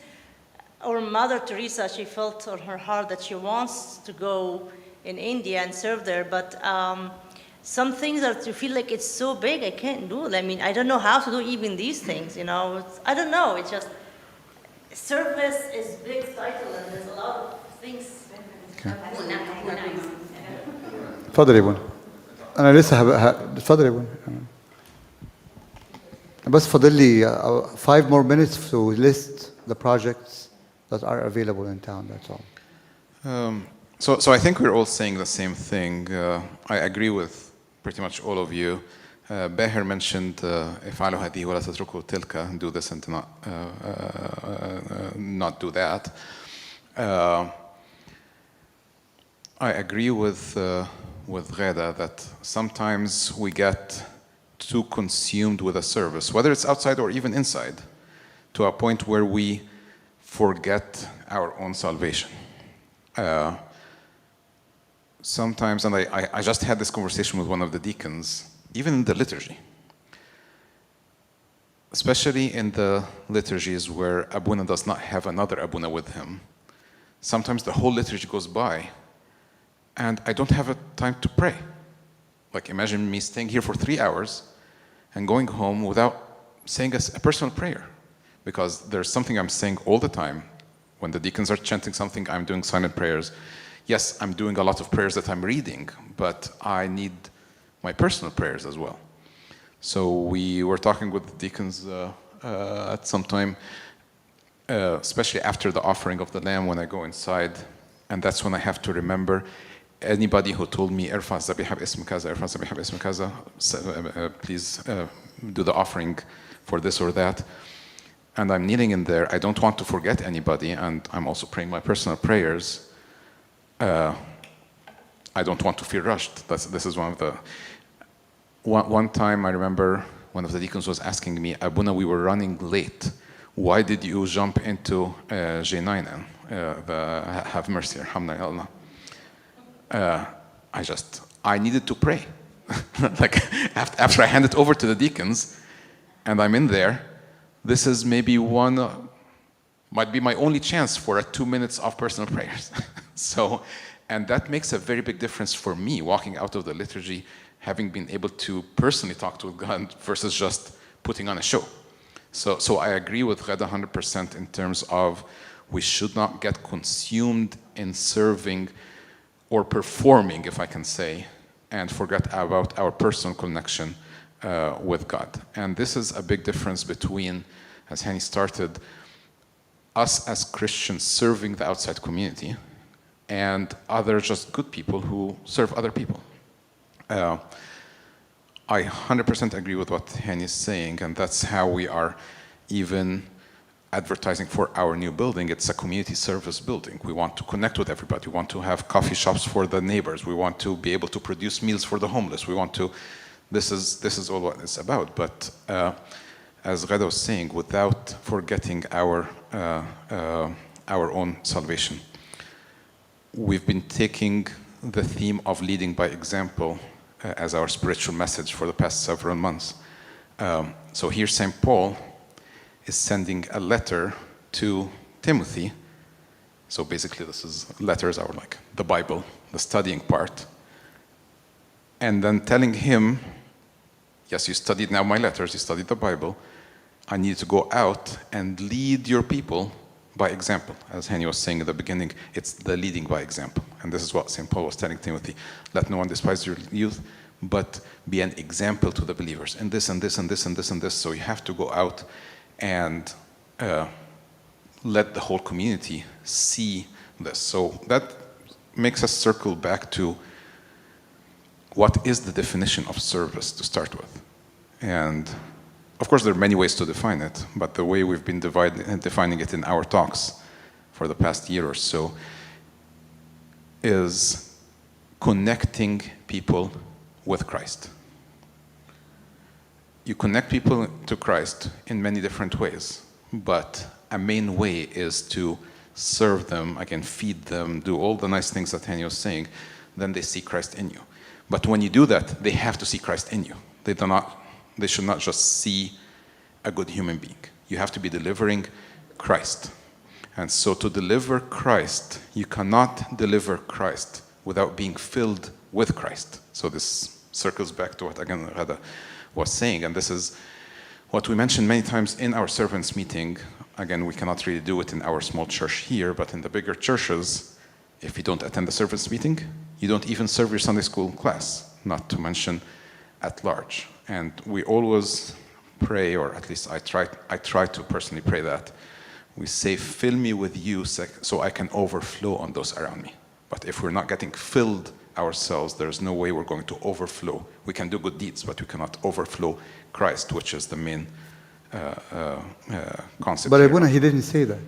or Mother Teresa, she felt on her heart that she wants to go in India and serve there, but some things that you feel like it's so big, I can't do it. I don't know how to do even these things, I don't know, it's just, service is big title and there's a lot of things. تفضل يا بونا. أنا لسه تفضل يا بونا. بس فاضل لي 5 more minutes to list the projects that are available in town, that's all. So I think we're all saying the same thing. I agree with pretty much all of you. Beher mentioned افعلوا هذه ولا تتركوا تلك, do this and not do that. I agree with Gheda that sometimes we get too consumed with a service, whether it's outside or even inside, to a point where we forget our own salvation. Sometimes, and I just had this conversation with one of the deacons, even in the liturgy, especially in the liturgies where Abuna does not have another Abuna with him. Sometimes the whole liturgy goes by and I don't have a time to pray. Like imagine me staying here for 3 hours and going home without saying a personal prayer, because there's something I'm saying all the time. When the deacons are chanting something, I'm doing silent prayers. Yes, I'm doing a lot of prayers that I'm reading, but I need my personal prayers as well. So we were talking with the deacons at some time, especially after the offering of the lamb, when I go inside, and that's when I have to remember anybody who told me ارفع الذبيحة باسم كذا, ارفع الذبيحة باسم كذا, please do the offering for this or that. And I'm kneeling in there. I don't want to forget anybody, and I'm also praying my personal prayers. I don't want to feel rushed. This is one of the... One time I remember one of the deacons was asking me, Abuna, we were running late. Why did you jump into J9? Have mercy, Arhamna Ya Allah. I needed to pray. Like after I hand it over to the deacons and I'm in there, this is maybe might be my only chance for 2 minutes of personal prayers. So, and that makes a very big difference for me walking out of the liturgy, having been able to personally talk to God versus just putting on a show. So I agree with Ghada 100% in terms of we should not get consumed in serving or performing, if I can say, and forget about our personal connection with God. And this is a big difference between, as Hani started, us as Christians serving the outside community and other just good people who serve other people. I 100% agree with what Hani is saying, and that's how we are even advertising for our new building. It's a community service building. We want to connect with everybody. We want to have coffee shops for the neighbors. We want to be able to produce meals for the homeless. We want to, this is all what it's about. But as Ghada was saying, without forgetting our own salvation. We've been taking the theme of leading by example as our spiritual message for the past several months. So here St. Paul is sending a letter to Timothy. So basically letters are like the Bible, the studying part. And then telling him, yes, you studied now my letters, you studied the Bible. I need to go out and lead your people by example. As Henny was saying at the beginning, it's the leading by example. And this is what St. Paul was telling Timothy. Let no one despise your youth, but be an example to the believers. And this, and this, and this, and this, and this. So you have to go out and let the whole community see this. So that makes us circle back to what is the definition of service to start with. And of course, there are many ways to define it, but the way we've been defining it in our talks for the past year or so is connecting people with Christ. You connect people to Christ in many different ways, but a main way is to serve them, again, feed them, do all the nice things that Henny was saying, then they see Christ in you. But when you do that, they have to see Christ in you. They should not just see a good human being. You have to be delivering Christ. And so to deliver Christ, you cannot deliver Christ without being filled with Christ. So this circles back to what, again, Ghada was saying. And this is what we mentioned many times in our servants meeting. Again, we cannot really do it in our small church here, but in the bigger churches, if you don't attend the servants meeting, you don't even serve your Sunday school class, not to mention at large. And we always pray, or at least I try to personally pray that. We say, fill me with you so I can overflow on those around me. But if we're not getting filled ourselves, there's no way we're going to overflow. We can do good deeds, but we cannot overflow Christ, which is the main concept. But here. Abuna, he didn't say that.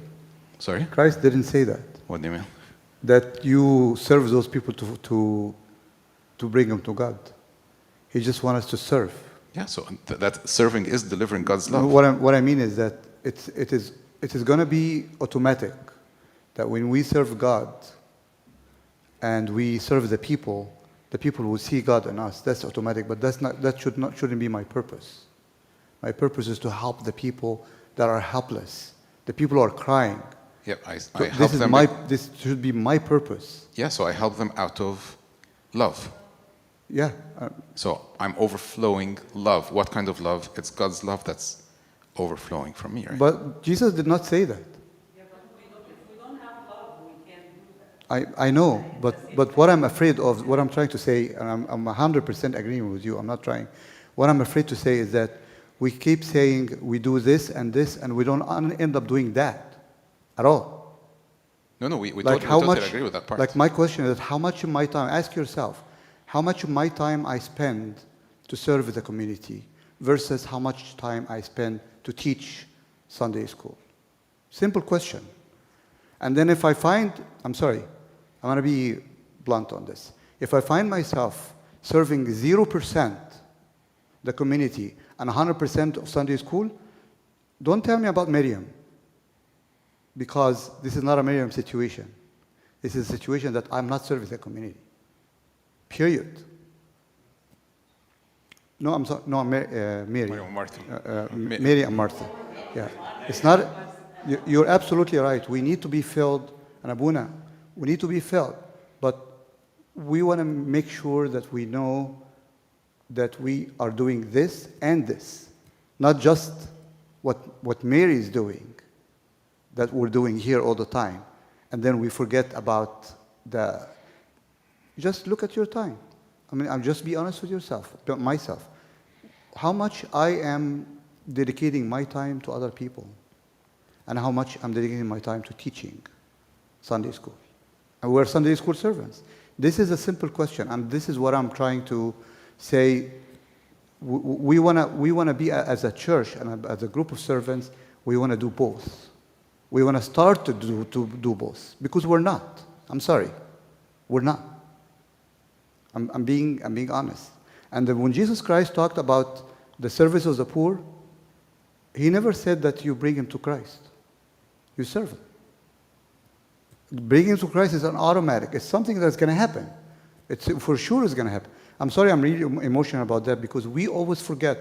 Sorry? Christ didn't say that. What do you mean? That you serve those people to bring them to God. He just wants us to serve. Yeah, so that serving is delivering God's love. What I mean is that it is going to be automatic that when we serve God and we serve the people will see God in us. That's automatic, but that shouldn't be my purpose. My purpose is to help the people that are helpless, the people who are crying. Yeah, I help them. This should be my purpose. Yeah, so I help them out of love. Yeah. So I'm overflowing love. What kind of love? It's God's love that's overflowing from me, right? But Jesus did not say that. Yeah, but if we don't have love, we can't do that. I know, but what I'm afraid of, what I'm trying to say, and I'm 100% agreeing with you, I'm not trying. What I'm afraid to say is that we keep saying we do this, and we don't end up doing that at all. No, we Like totally agree with that part. Like my question is, how much of my time, ask yourself, how much of my time I spend to serve the community versus how much time I spend to teach Sunday school? Simple question. And then if I find, I'm sorry, I'm going to be blunt on this. If I find myself serving 0% the community and 100% of Sunday school, don't tell me about Miriam, because this is not a Miriam situation. This is a situation that I'm not serving the community. Period. No, I'm sorry. No, Mary. Mary and Martha. Mary and Martha. Yeah. It's not. You're absolutely right. We need to be filled, and Abuna, we need to be filled. But we want to make sure that we know that we are doing this and this, not just what Mary is doing, that we're doing here all the time, and then we forget about the. Just look at your time. I mean, just be honest with yourself, myself. How much I am dedicating my time to other people, and how much I'm dedicating my time to teaching Sunday school. And we're Sunday school servants. This is a simple question, and this is what I'm trying to say. We want to be, as a church and as a group of servants, we want to do both. we want to start to do both, because we're not. I'm sorry, we're not. I'm being honest. And then when Jesus Christ talked about the service of the poor, he never said that you bring him to Christ. You serve him. Bringing him to Christ is an automatic. It's something that's going to happen. It's for sure is going to happen. I'm sorry, I'm really emotional about that, because we always forget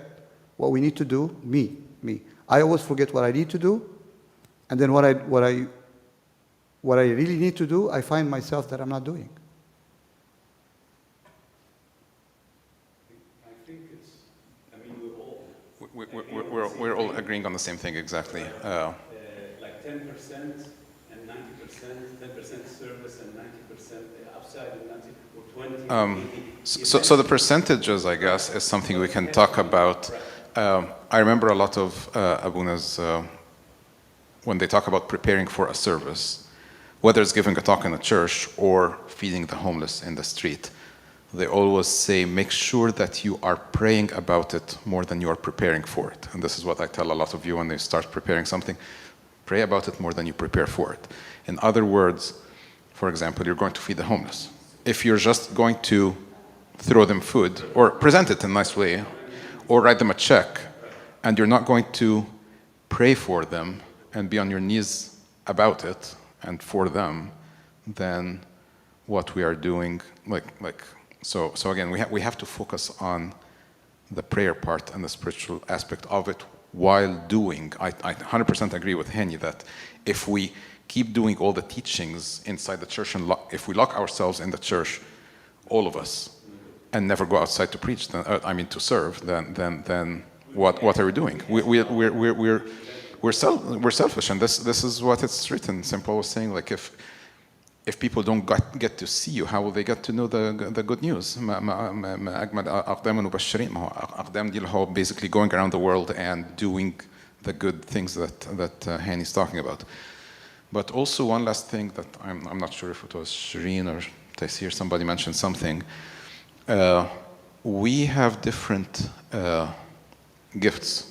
what we need to do. Me. I always forget what I need to do, and then what I really need to do, I find myself that I'm not doing. We're all agreeing on the same thing exactly. Like 10% and 90%, 10% service and 90% outside and 90 or 20. So the percentages, I guess, is something we can talk about. I remember a lot of Abunas, when they talk about preparing for a service, whether it's giving a talk in a church or feeding the homeless in the street, they always say, make sure that you are praying about it more than you are preparing for it. And this is what I tell a lot of you when they start preparing something. Pray about it more than you prepare for it. In other words, for example, you're going to feed the homeless. If you're just going to throw them food or present it in a nice way or write them a check, and you're not going to pray for them and be on your knees about it and for them, then what we are doing, so again, we have to focus on the prayer part and the spiritual aspect of it while doing. I 100% agree with Henny that if we keep doing all the teachings inside the church and if we lock ourselves in the church, all of us, and never go outside to preach, to serve, then what are we doing? We're selfish, and this is what it's written. St. Paul was saying, like, if people don't get to see you, how will they get to know the good news? Basically going around the world and doing the good things that Hani talking about. But also one last thing that I'm not sure if it was Shireen or Taysir, somebody mentioned something. We have different gifts.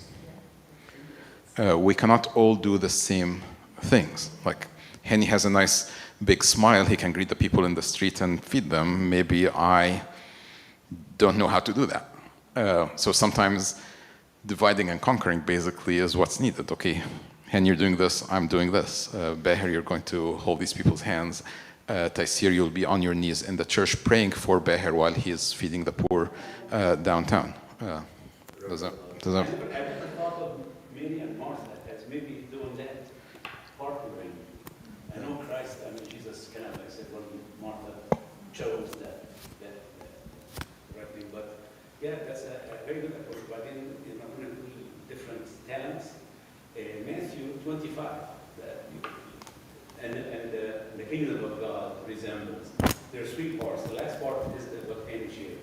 We cannot all do the same things. Like Henny has a nice big smile, he can greet the people in the street and feed them. Maybe I don't know how to do that. So sometimes dividing and conquering basically is what's needed. Okay, Henny, you're doing this, I'm doing this. Beher, you're going to hold these people's hands. Taysir, you'll be on your knees in the church praying for Beher while he is feeding the poor downtown. Does that? I never thought of Mary and Martha as maybe doing that, partnering. I know Christ, Jesus kind of like said, well, Martha chose that right thing. But yeah, that's a very good approach. But in different talents, Matthew 25, and the kingdom of God resembles. There are three parts. The last part is what Annie shared.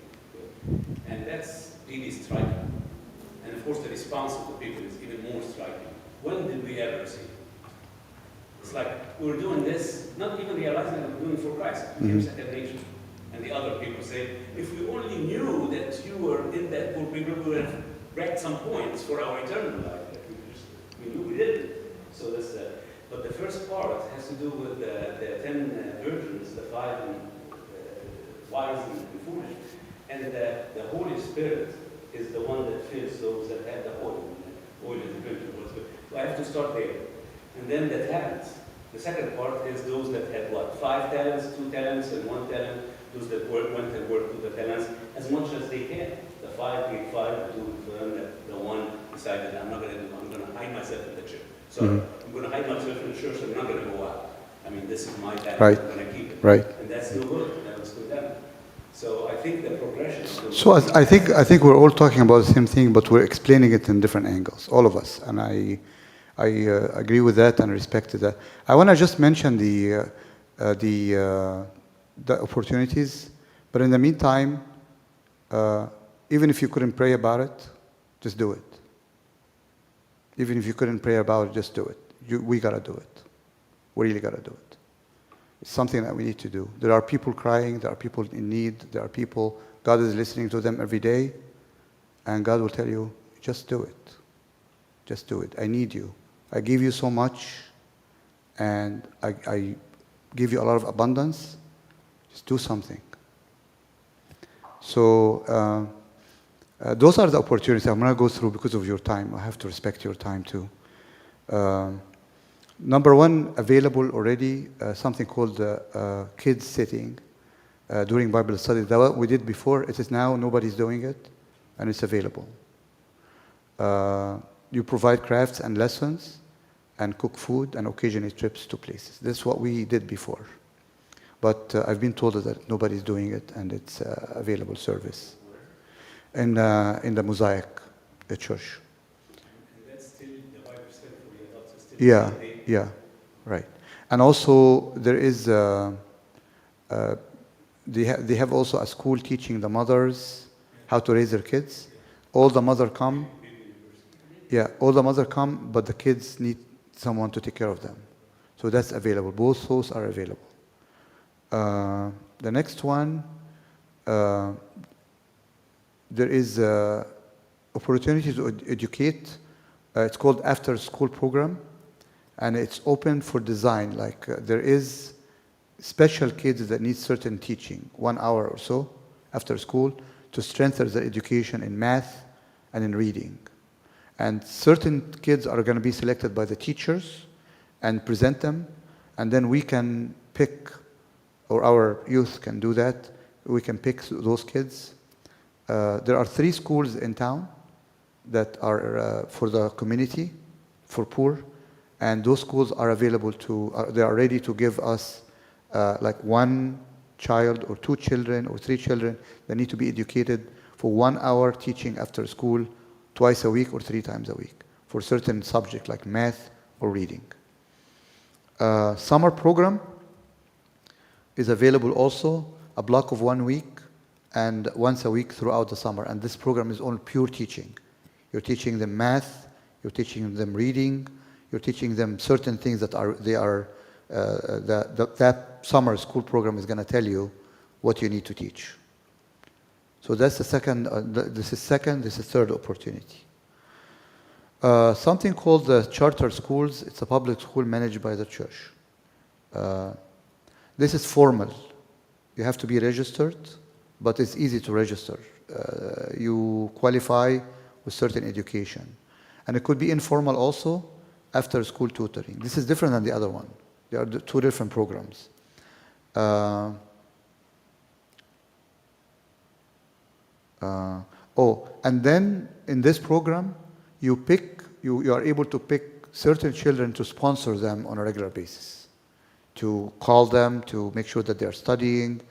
And that's really striking. And of course, the response of the people is even more striking. When did we ever see it? It's like we're doing this, not even realizing that we're doing it for Christ. Here's second nature. And the other people say, if we only knew that you were in that poor people, we would have wrecked some points for our eternal life. We knew we didn't. So that's but the first part has to do with the 10 virgins, the 5 wise and foolish. And the Holy Spirit is the one that fills those that have the oil. Oil is the virgin. So I have to start there. And then the talents. The second part is those that had what? 5 talents, 2 talents, and 1 talent. Those that went and worked with the talents as much as they can. The 5 gave 5, 2 the 1 decided I'm going to hide myself in the church. So I'm going to hide myself in the church. I'm not going to go out. I mean, this is my talent. Right. I'm going to keep it. Right. And that's no good. That was condemned. So I think the progression. So I think we're all talking about the same thing, but we're explaining it in different angles, all of us, and I agree with that and respect that. I want to just mention the opportunities, but in the meantime, even if you couldn't pray about it, just do it. Even if you couldn't pray about it, just do it. We gotta do it. We really gotta do it. It's something that we need to do. There are people crying, there are people in need, there are people, God is listening to them every day, and God will tell you, just do it. Just do it. I need you. I give you so much. and I give you a lot of abundance, just do something. So those are the opportunities I'm going to go through because of your time. I have to respect your time too. Number one, available already, something called kids sitting during Bible study. That what we did before, it is now, nobody's doing it, and it's available. You provide crafts and lessons, and cook food, and occasionally trips to places. That's what we did before. But I've been told that nobody's doing it, and it's available service. In the Mosaic, the church. And that's still the Bible study for the adults. Still Yeah, yeah, right. And also there is, they have also a school teaching the mothers how to raise their kids. All the mother come. Yeah, all the mother come, but the kids need someone to take care of them. So that's available. Both those are available. The next one, there is opportunity to educate. It's called after school program, and it's open for design. Like there is special kids that need certain teaching, 1 hour or so after school, to strengthen their education in math and in reading. And certain kids are going to be selected by the teachers and present them, and then we can pick, or our youth can do that. We can pick those kids. There are 3 schools in town that are for the community, for poor, and those schools are available to, they are ready to give us like 1 child or 2 children or 3 children that need to be educated for 1 hour teaching after school, twice a week or 3 times a week for certain subject like math or reading. Summer program is available also, a block of 1 week and once a week throughout the summer. And this program is all pure teaching. You're teaching them math, you're teaching them reading, you're teaching them certain things that that summer school program is going to tell you what you need to teach. So that's the second, this is third opportunity. Something called the charter schools. It's a public school managed by the church. This is formal. You have to be registered, but it's easy to register. You qualify with certain education. And it could be informal also, after school tutoring. This is different than the other one. They are 2 different programs. And then in this program, you are able to pick certain children to sponsor them on a regular basis, to call them, to make sure that they are studying,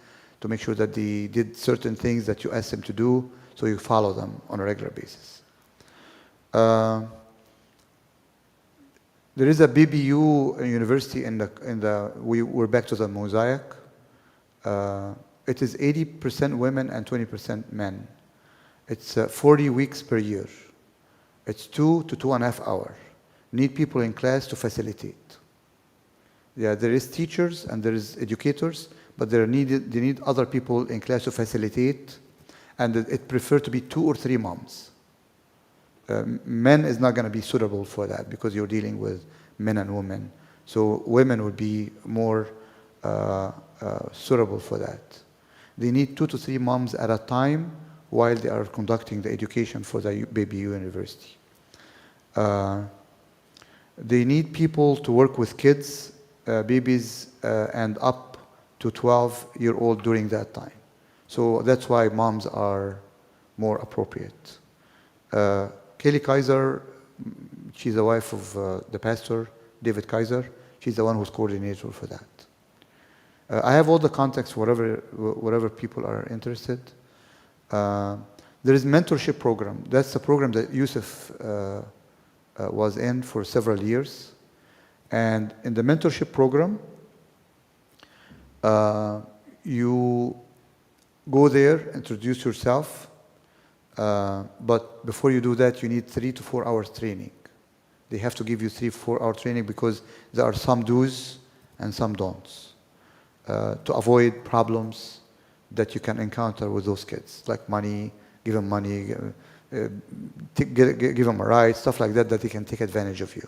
to make sure that they did certain things that you ask them to do, so you follow them on a regular basis. There is a BBU university we're back to the Mosaic. It is 80% women and 20% men. It's 40 weeks per year. It's 2 to 2.5 hours. Need people in class to facilitate. Yeah, there is teachers and there is educators, but they need other people in class to facilitate, and it prefer to be 2 or 3 moms. Men is not going to be suitable for that because you're dealing with men and women. So women would be more suitable for that. They need 2 to 3 moms at a time while they are conducting the education for the baby university. They need people to work with kids, babies, and up to 12-year-old during that time. So that's why moms are more appropriate. Kelly Kaiser, she's the wife of the pastor, David Kaiser. She's the one who's coordinator for that. I have all the contacts, whatever people are interested. There is mentorship program. That's the program that Yusuf was in for several years. And in the mentorship program, you go there, introduce yourself, but before you do that, you need 3 to 4 hours training. They have to give you 3 to 4 hour training because there are some do's and some don'ts to avoid problems that you can encounter with those kids, like money, give them money, give them a ride, stuff like that, that they can take advantage of you.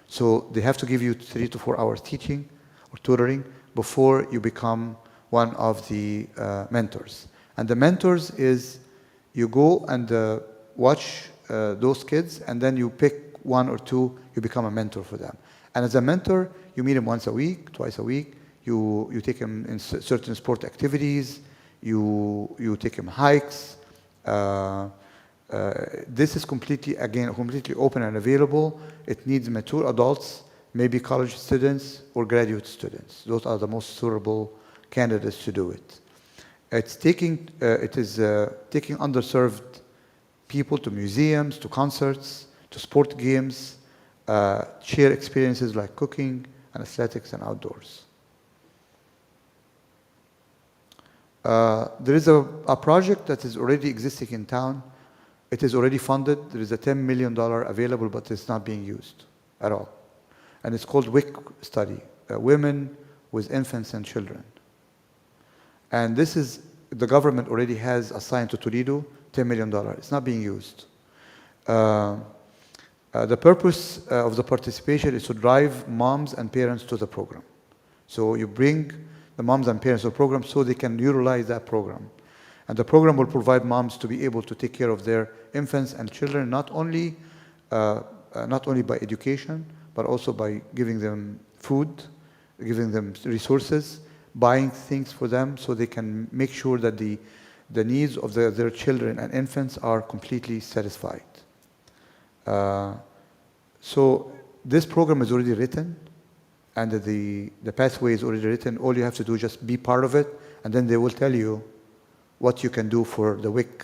So they have to give you 3 to 4 hours teaching or tutoring before you become one of the mentors. And the mentors is you go and watch those kids, and then you pick 1 or 2, you become a mentor for them. And as a mentor, you meet them once a week, twice a week. You take them in certain sport activities. You take them hikes. This is completely open and available. It needs mature adults, maybe college students or graduate students. Those are the most suitable candidates to do it. It is taking underserved people to museums, to concerts, to sport games, share experiences like cooking and athletics and outdoors. There is a project that is already existing in town. It is already funded. There is a $10 million available, but it's not being used at all. And it's called WIC study, Women with Infants and Children. And this is, the government already has assigned to Toledo $10 million. It's not being used. The purpose of the participation is to drive moms and parents to the program. So you bring the moms and parents to the program so they can utilize that program. And the program will provide moms to be able to take care of their infants and children, not only by education, but also by giving them food, giving them resources, buying things for them so they can make sure that the needs of their children and infants are completely satisfied. So this program is already written, and the pathway is already written. All you have to do is just be part of it, and then they will tell you what you can do for the WIC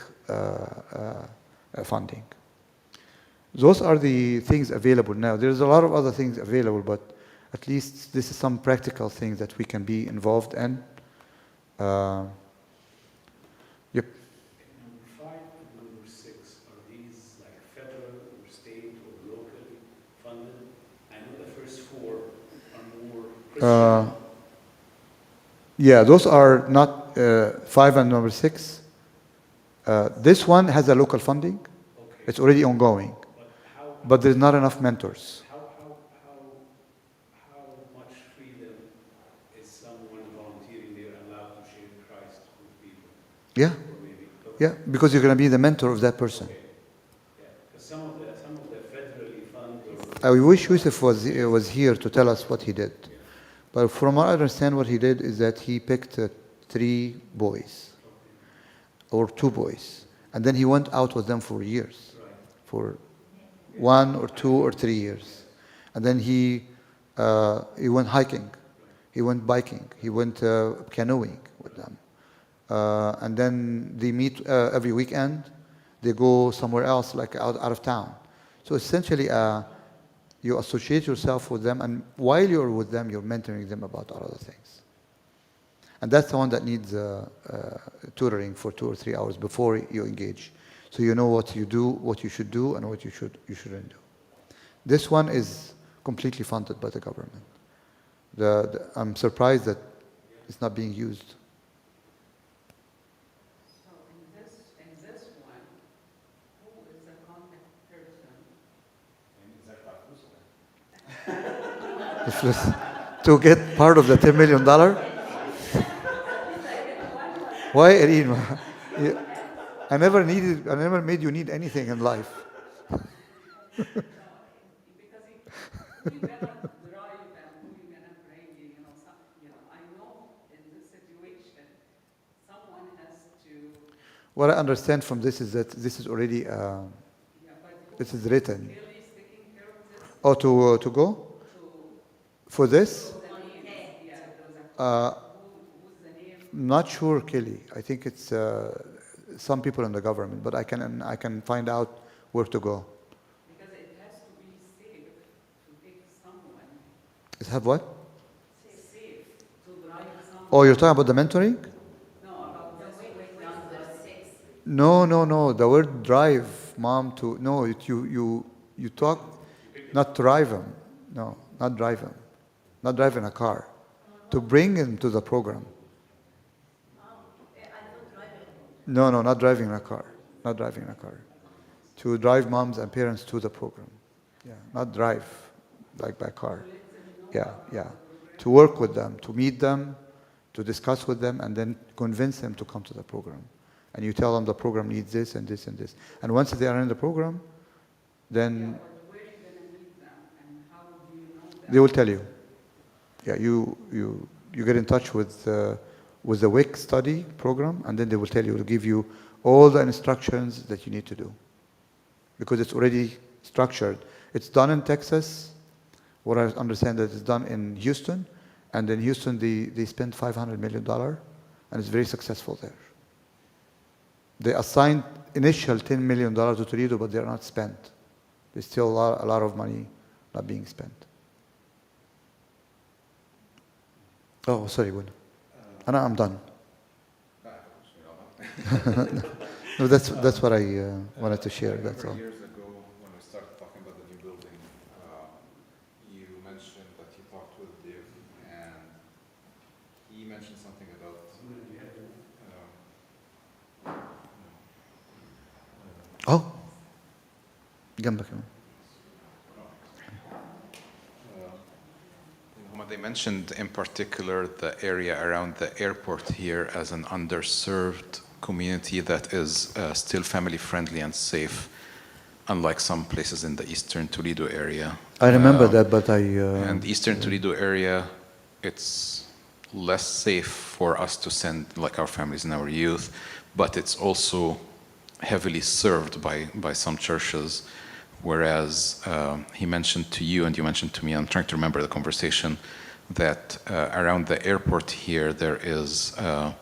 funding. Those are the things available now. There's a lot of other things available, but at least this is some practical things that we can be involved in. Yep. Number 5 and number 6, are these like federal or state or locally funded? I know the first 4 are more Christian. Yeah, those are not 5 and number 6. This one has a local funding. Okay. It's already ongoing. But there's not enough mentors. How much freedom is someone volunteering there allowed to share Christ with people? Yeah, yeah, because you're going to be the mentor of that person. Okay. Yeah, because some of the federally funded. I wish Yusuf was here to tell us what he did. But from what I understand, what he did is that he picked 3 boys or 2 boys, and then he went out with them for years, for 1 or 2 or 3 years, and then he went hiking, he went biking, he went canoeing with them, and then they meet every weekend. They go somewhere else, like out of town. So essentially, you associate yourself with them, and while you're with them, you're mentoring them about all other things. And that's the one that needs tutoring for 2 or 3 hours before you engage. So you know what you do, what you should do, and what you shouldn't do. This one is completely funded by the government. I'm surprised that it's not being used. So in this one, who is the contact person? To get part of the $10 million? Why, Irene? I never made you need anything in life. Because who you gonna drive and who you gonna bring, I know in this situation, someone has to. What I understand from this is that this is already, this is written. Really is taking care of this. Oh, to go? For this? Who's the name? Not sure, Kelly. I think it's some people in the government, but I can find out where to go. Because it has to be safe to take someone. It have what? Safe to drive someone. Oh, you're talking about the mentoring? No, about this way down the 6. No. The word drive, mom, to no. You talk, not drive them. No, not drive them. Not driving a car. To bring him to the program. No, not driving a car. Not driving a car. To drive moms and parents to the program. Yeah, not drive. like by car. Yeah, yeah. To work with them, to meet them, to discuss with them, and then convince them to come to the program. And you tell them the program needs this and this and this. And once they are in the program, then they will tell you. Yeah, you get in touch with the WIC study program, and then they will tell you, will give you all the instructions that you need to do. Because it's already structured. It's done in Texas. What I understand that it's done in Houston, and in Houston they spent $500 million, and it's very successful there. They assigned initial $10 million to Toledo, but they're not spent. There's still a lot of money not being spent. Oh, sorry, Gwen. I'm done. No, that's what I wanted to share. That's all. Years ago, when we started talking about the new building, you mentioned that you talked with Dave, and he mentioned something about. Oh, جنبك كمان. They mentioned in particular the area around the airport here as an underserved community that is still family friendly and safe, unlike some places in the eastern Toledo area. I remember that, but and eastern Toledo area, it's less safe for us to send like our families and our youth, but it's also heavily served by some churches. Whereas he mentioned to you and you mentioned to me, I'm trying to remember the conversation, that around the airport here there is a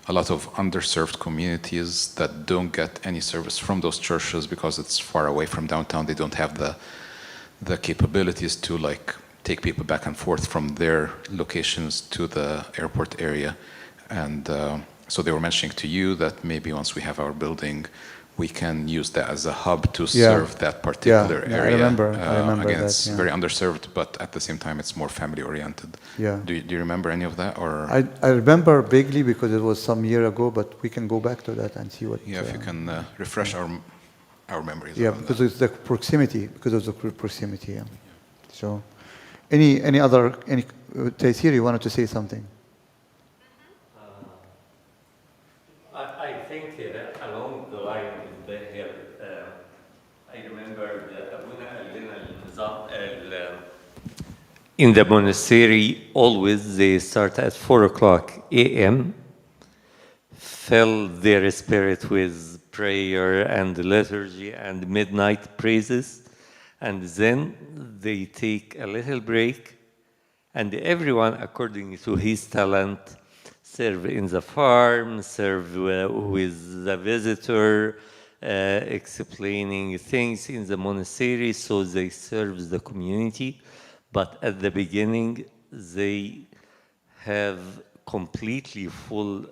lot of underserved communities that don't get any service from those churches because it's far away from downtown. They don't have the capabilities to like take people back and forth from their locations to the airport area. And so they were mentioning to you that maybe once we have our building, we can use that as a hub to serve that particular area. I remember again, that, it's very underserved, but at the same time, it's more family-oriented. Yeah. Do you remember any of that, or? I remember vaguely because it was some year ago, but we can go back to that and see what. Yeah, if you can refresh our memories. Yeah, because it's the proximity. Because of the proximity. Yeah. So, any other Taysir, you wanted to say something? I think along the line with the here, I remember the Abuna al-Nizam in the monastery, always they start at 4:00 a.m., fill their spirit with prayer and liturgy and midnight praises, and then they take a little break, and everyone, according to his talent, serve in the farm, serve with the visitor, explaining things in the monastery, so they serve the community. But at the beginning, they have completely full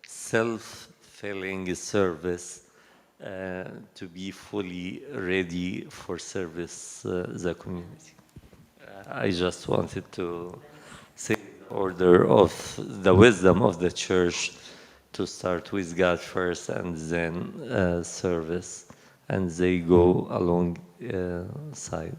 self-filling service to be fully ready for service the community. I just wanted to say the order of the wisdom of the church to start with God first and then service, and they go along side.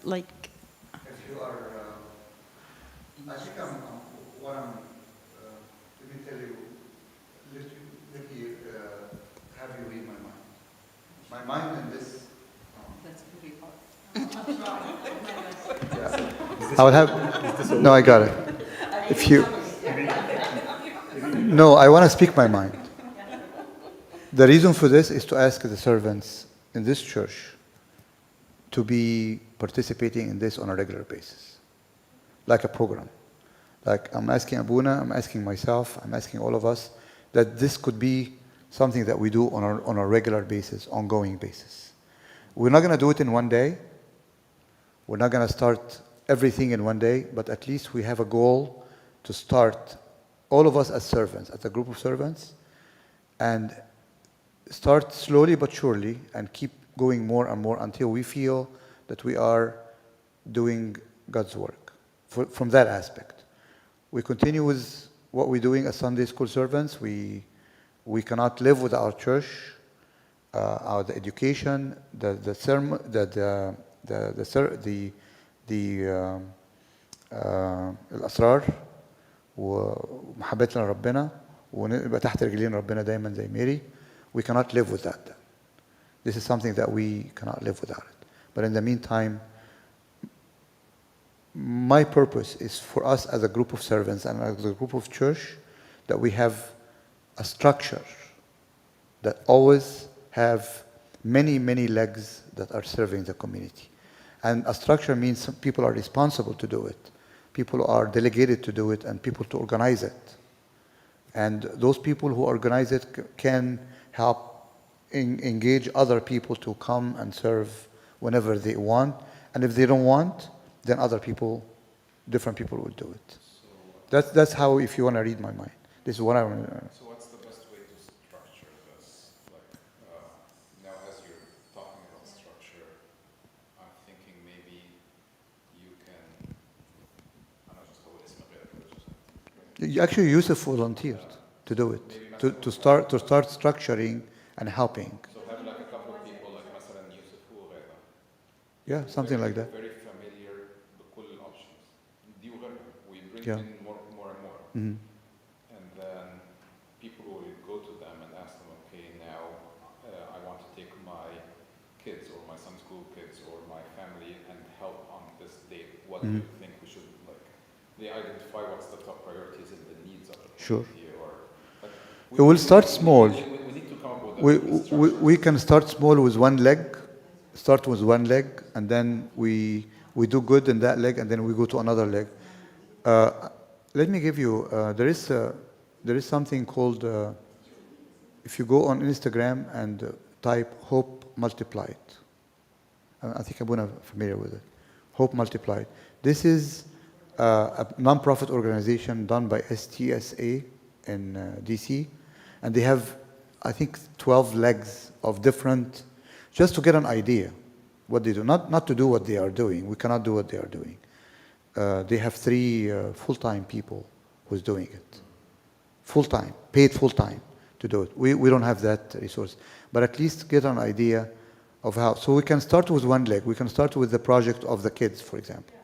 Like, if you are, I think what I'm, let me tell you, let me have you read my mind. My mind in this. That's pretty hard. I would have, no, I got it. If you, no, I want to speak my mind. The reason for this is to ask the servants in this church to be participating in this on a regular basis, like a program. Like I'm asking Abuna, I'm asking myself, I'm asking all of us, that this could be something that we do on a regular basis, ongoing basis. We're not going to do it in one day. We're not going to start everything in one day, but at least we have a goal to start, all of us as servants, as a group of servants, and start slowly but surely and keep going more and more until we feel that we are doing God's work from that aspect. We continue with what we're doing as Sunday school servants. We cannot live without church, the education, the sermon, the الأسرار ومحبتنا لربنا ونبقى تحت رجلين ربنا دايما زي ميري. We cannot live without that. This is something that we cannot live without it. But in the meantime, my purpose is for us as a group of servants and as a group of church that we have a structure that always have many, many legs that are serving the community. And a structure means some people are responsible to do it. People are delegated to do it and people to organize it. And those people who organize it can help engage other people to come and serve whenever they want. And if they don't want, then other people, different people will do it. That's how, if you want to read my mind. This is what I want to learn. So what's the best way to structure this? Like, now as you're talking about structure, I'm thinking maybe you can, أنا just هو اسمه غير. Actually, Yusuf volunteered to do it, to start structuring and helping. So have like a couple of people, like مثلا يوسف وغيره. Yeah, something like that. Very familiar بكل options. دي وغيرها. We bring Yeah. in more and more. Mhm. And then people will go to them and ask them, okay, now I want to take my kids or my son's school kids or my family and help on this date. What do you think we should like? They identify what's the top priorities and the needs of the Sure. community, or like, We will start small. We need to come up with a structure. We can start small with one leg, start with one leg, and then we do good in that leg, and then we go to another leg. Let me give you, there is something called, if you go on Instagram and type Hope Multiplied. I think Abuna familiar with it. Hope Multiplied. This is a non-profit organization done by STSA in DC, and they have, I think, 12 legs of different, just to get an idea what they do. Not to do what they are doing. We cannot do what they are doing. They have 3 full-time people who's doing it. Full-time, paid full-time to do it. We don't have that resource. But at least get an idea of how. So we can start with one leg. We can start with the project of the kids, for example.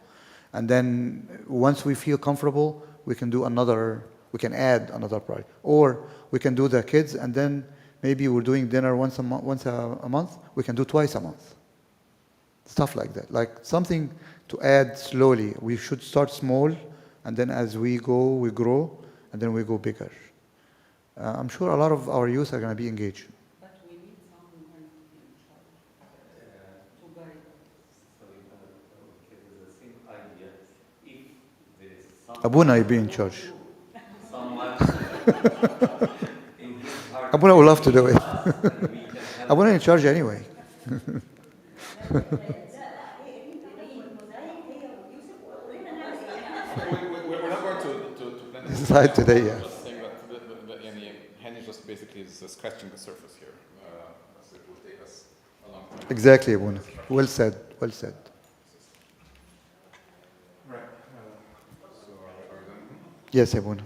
And then once we feel comfortable, we can do another, we can add another project. Or we can do the kids, and then maybe we're doing dinner once a month. We can do twice a month. Stuff like that. Like something to add slowly. We should start small, and then as we go, we grow, and then we go bigger. I'm sure a lot of our youth are going to be engaged. But we need someone to be in charge, to guide us. So we have the same idea. If there is Abuna will be in charge. someone in his heart, Abuna would love to do it. we can help. Abuna in charge anyway. We're not going to plan this. Decide today, yeah. Just saying that يعني Hani just basically is scratching the surface here. So it will take us a long time. Exactly, Abuna. Well said. Well said. Right. So are we done? Yes, Abuna.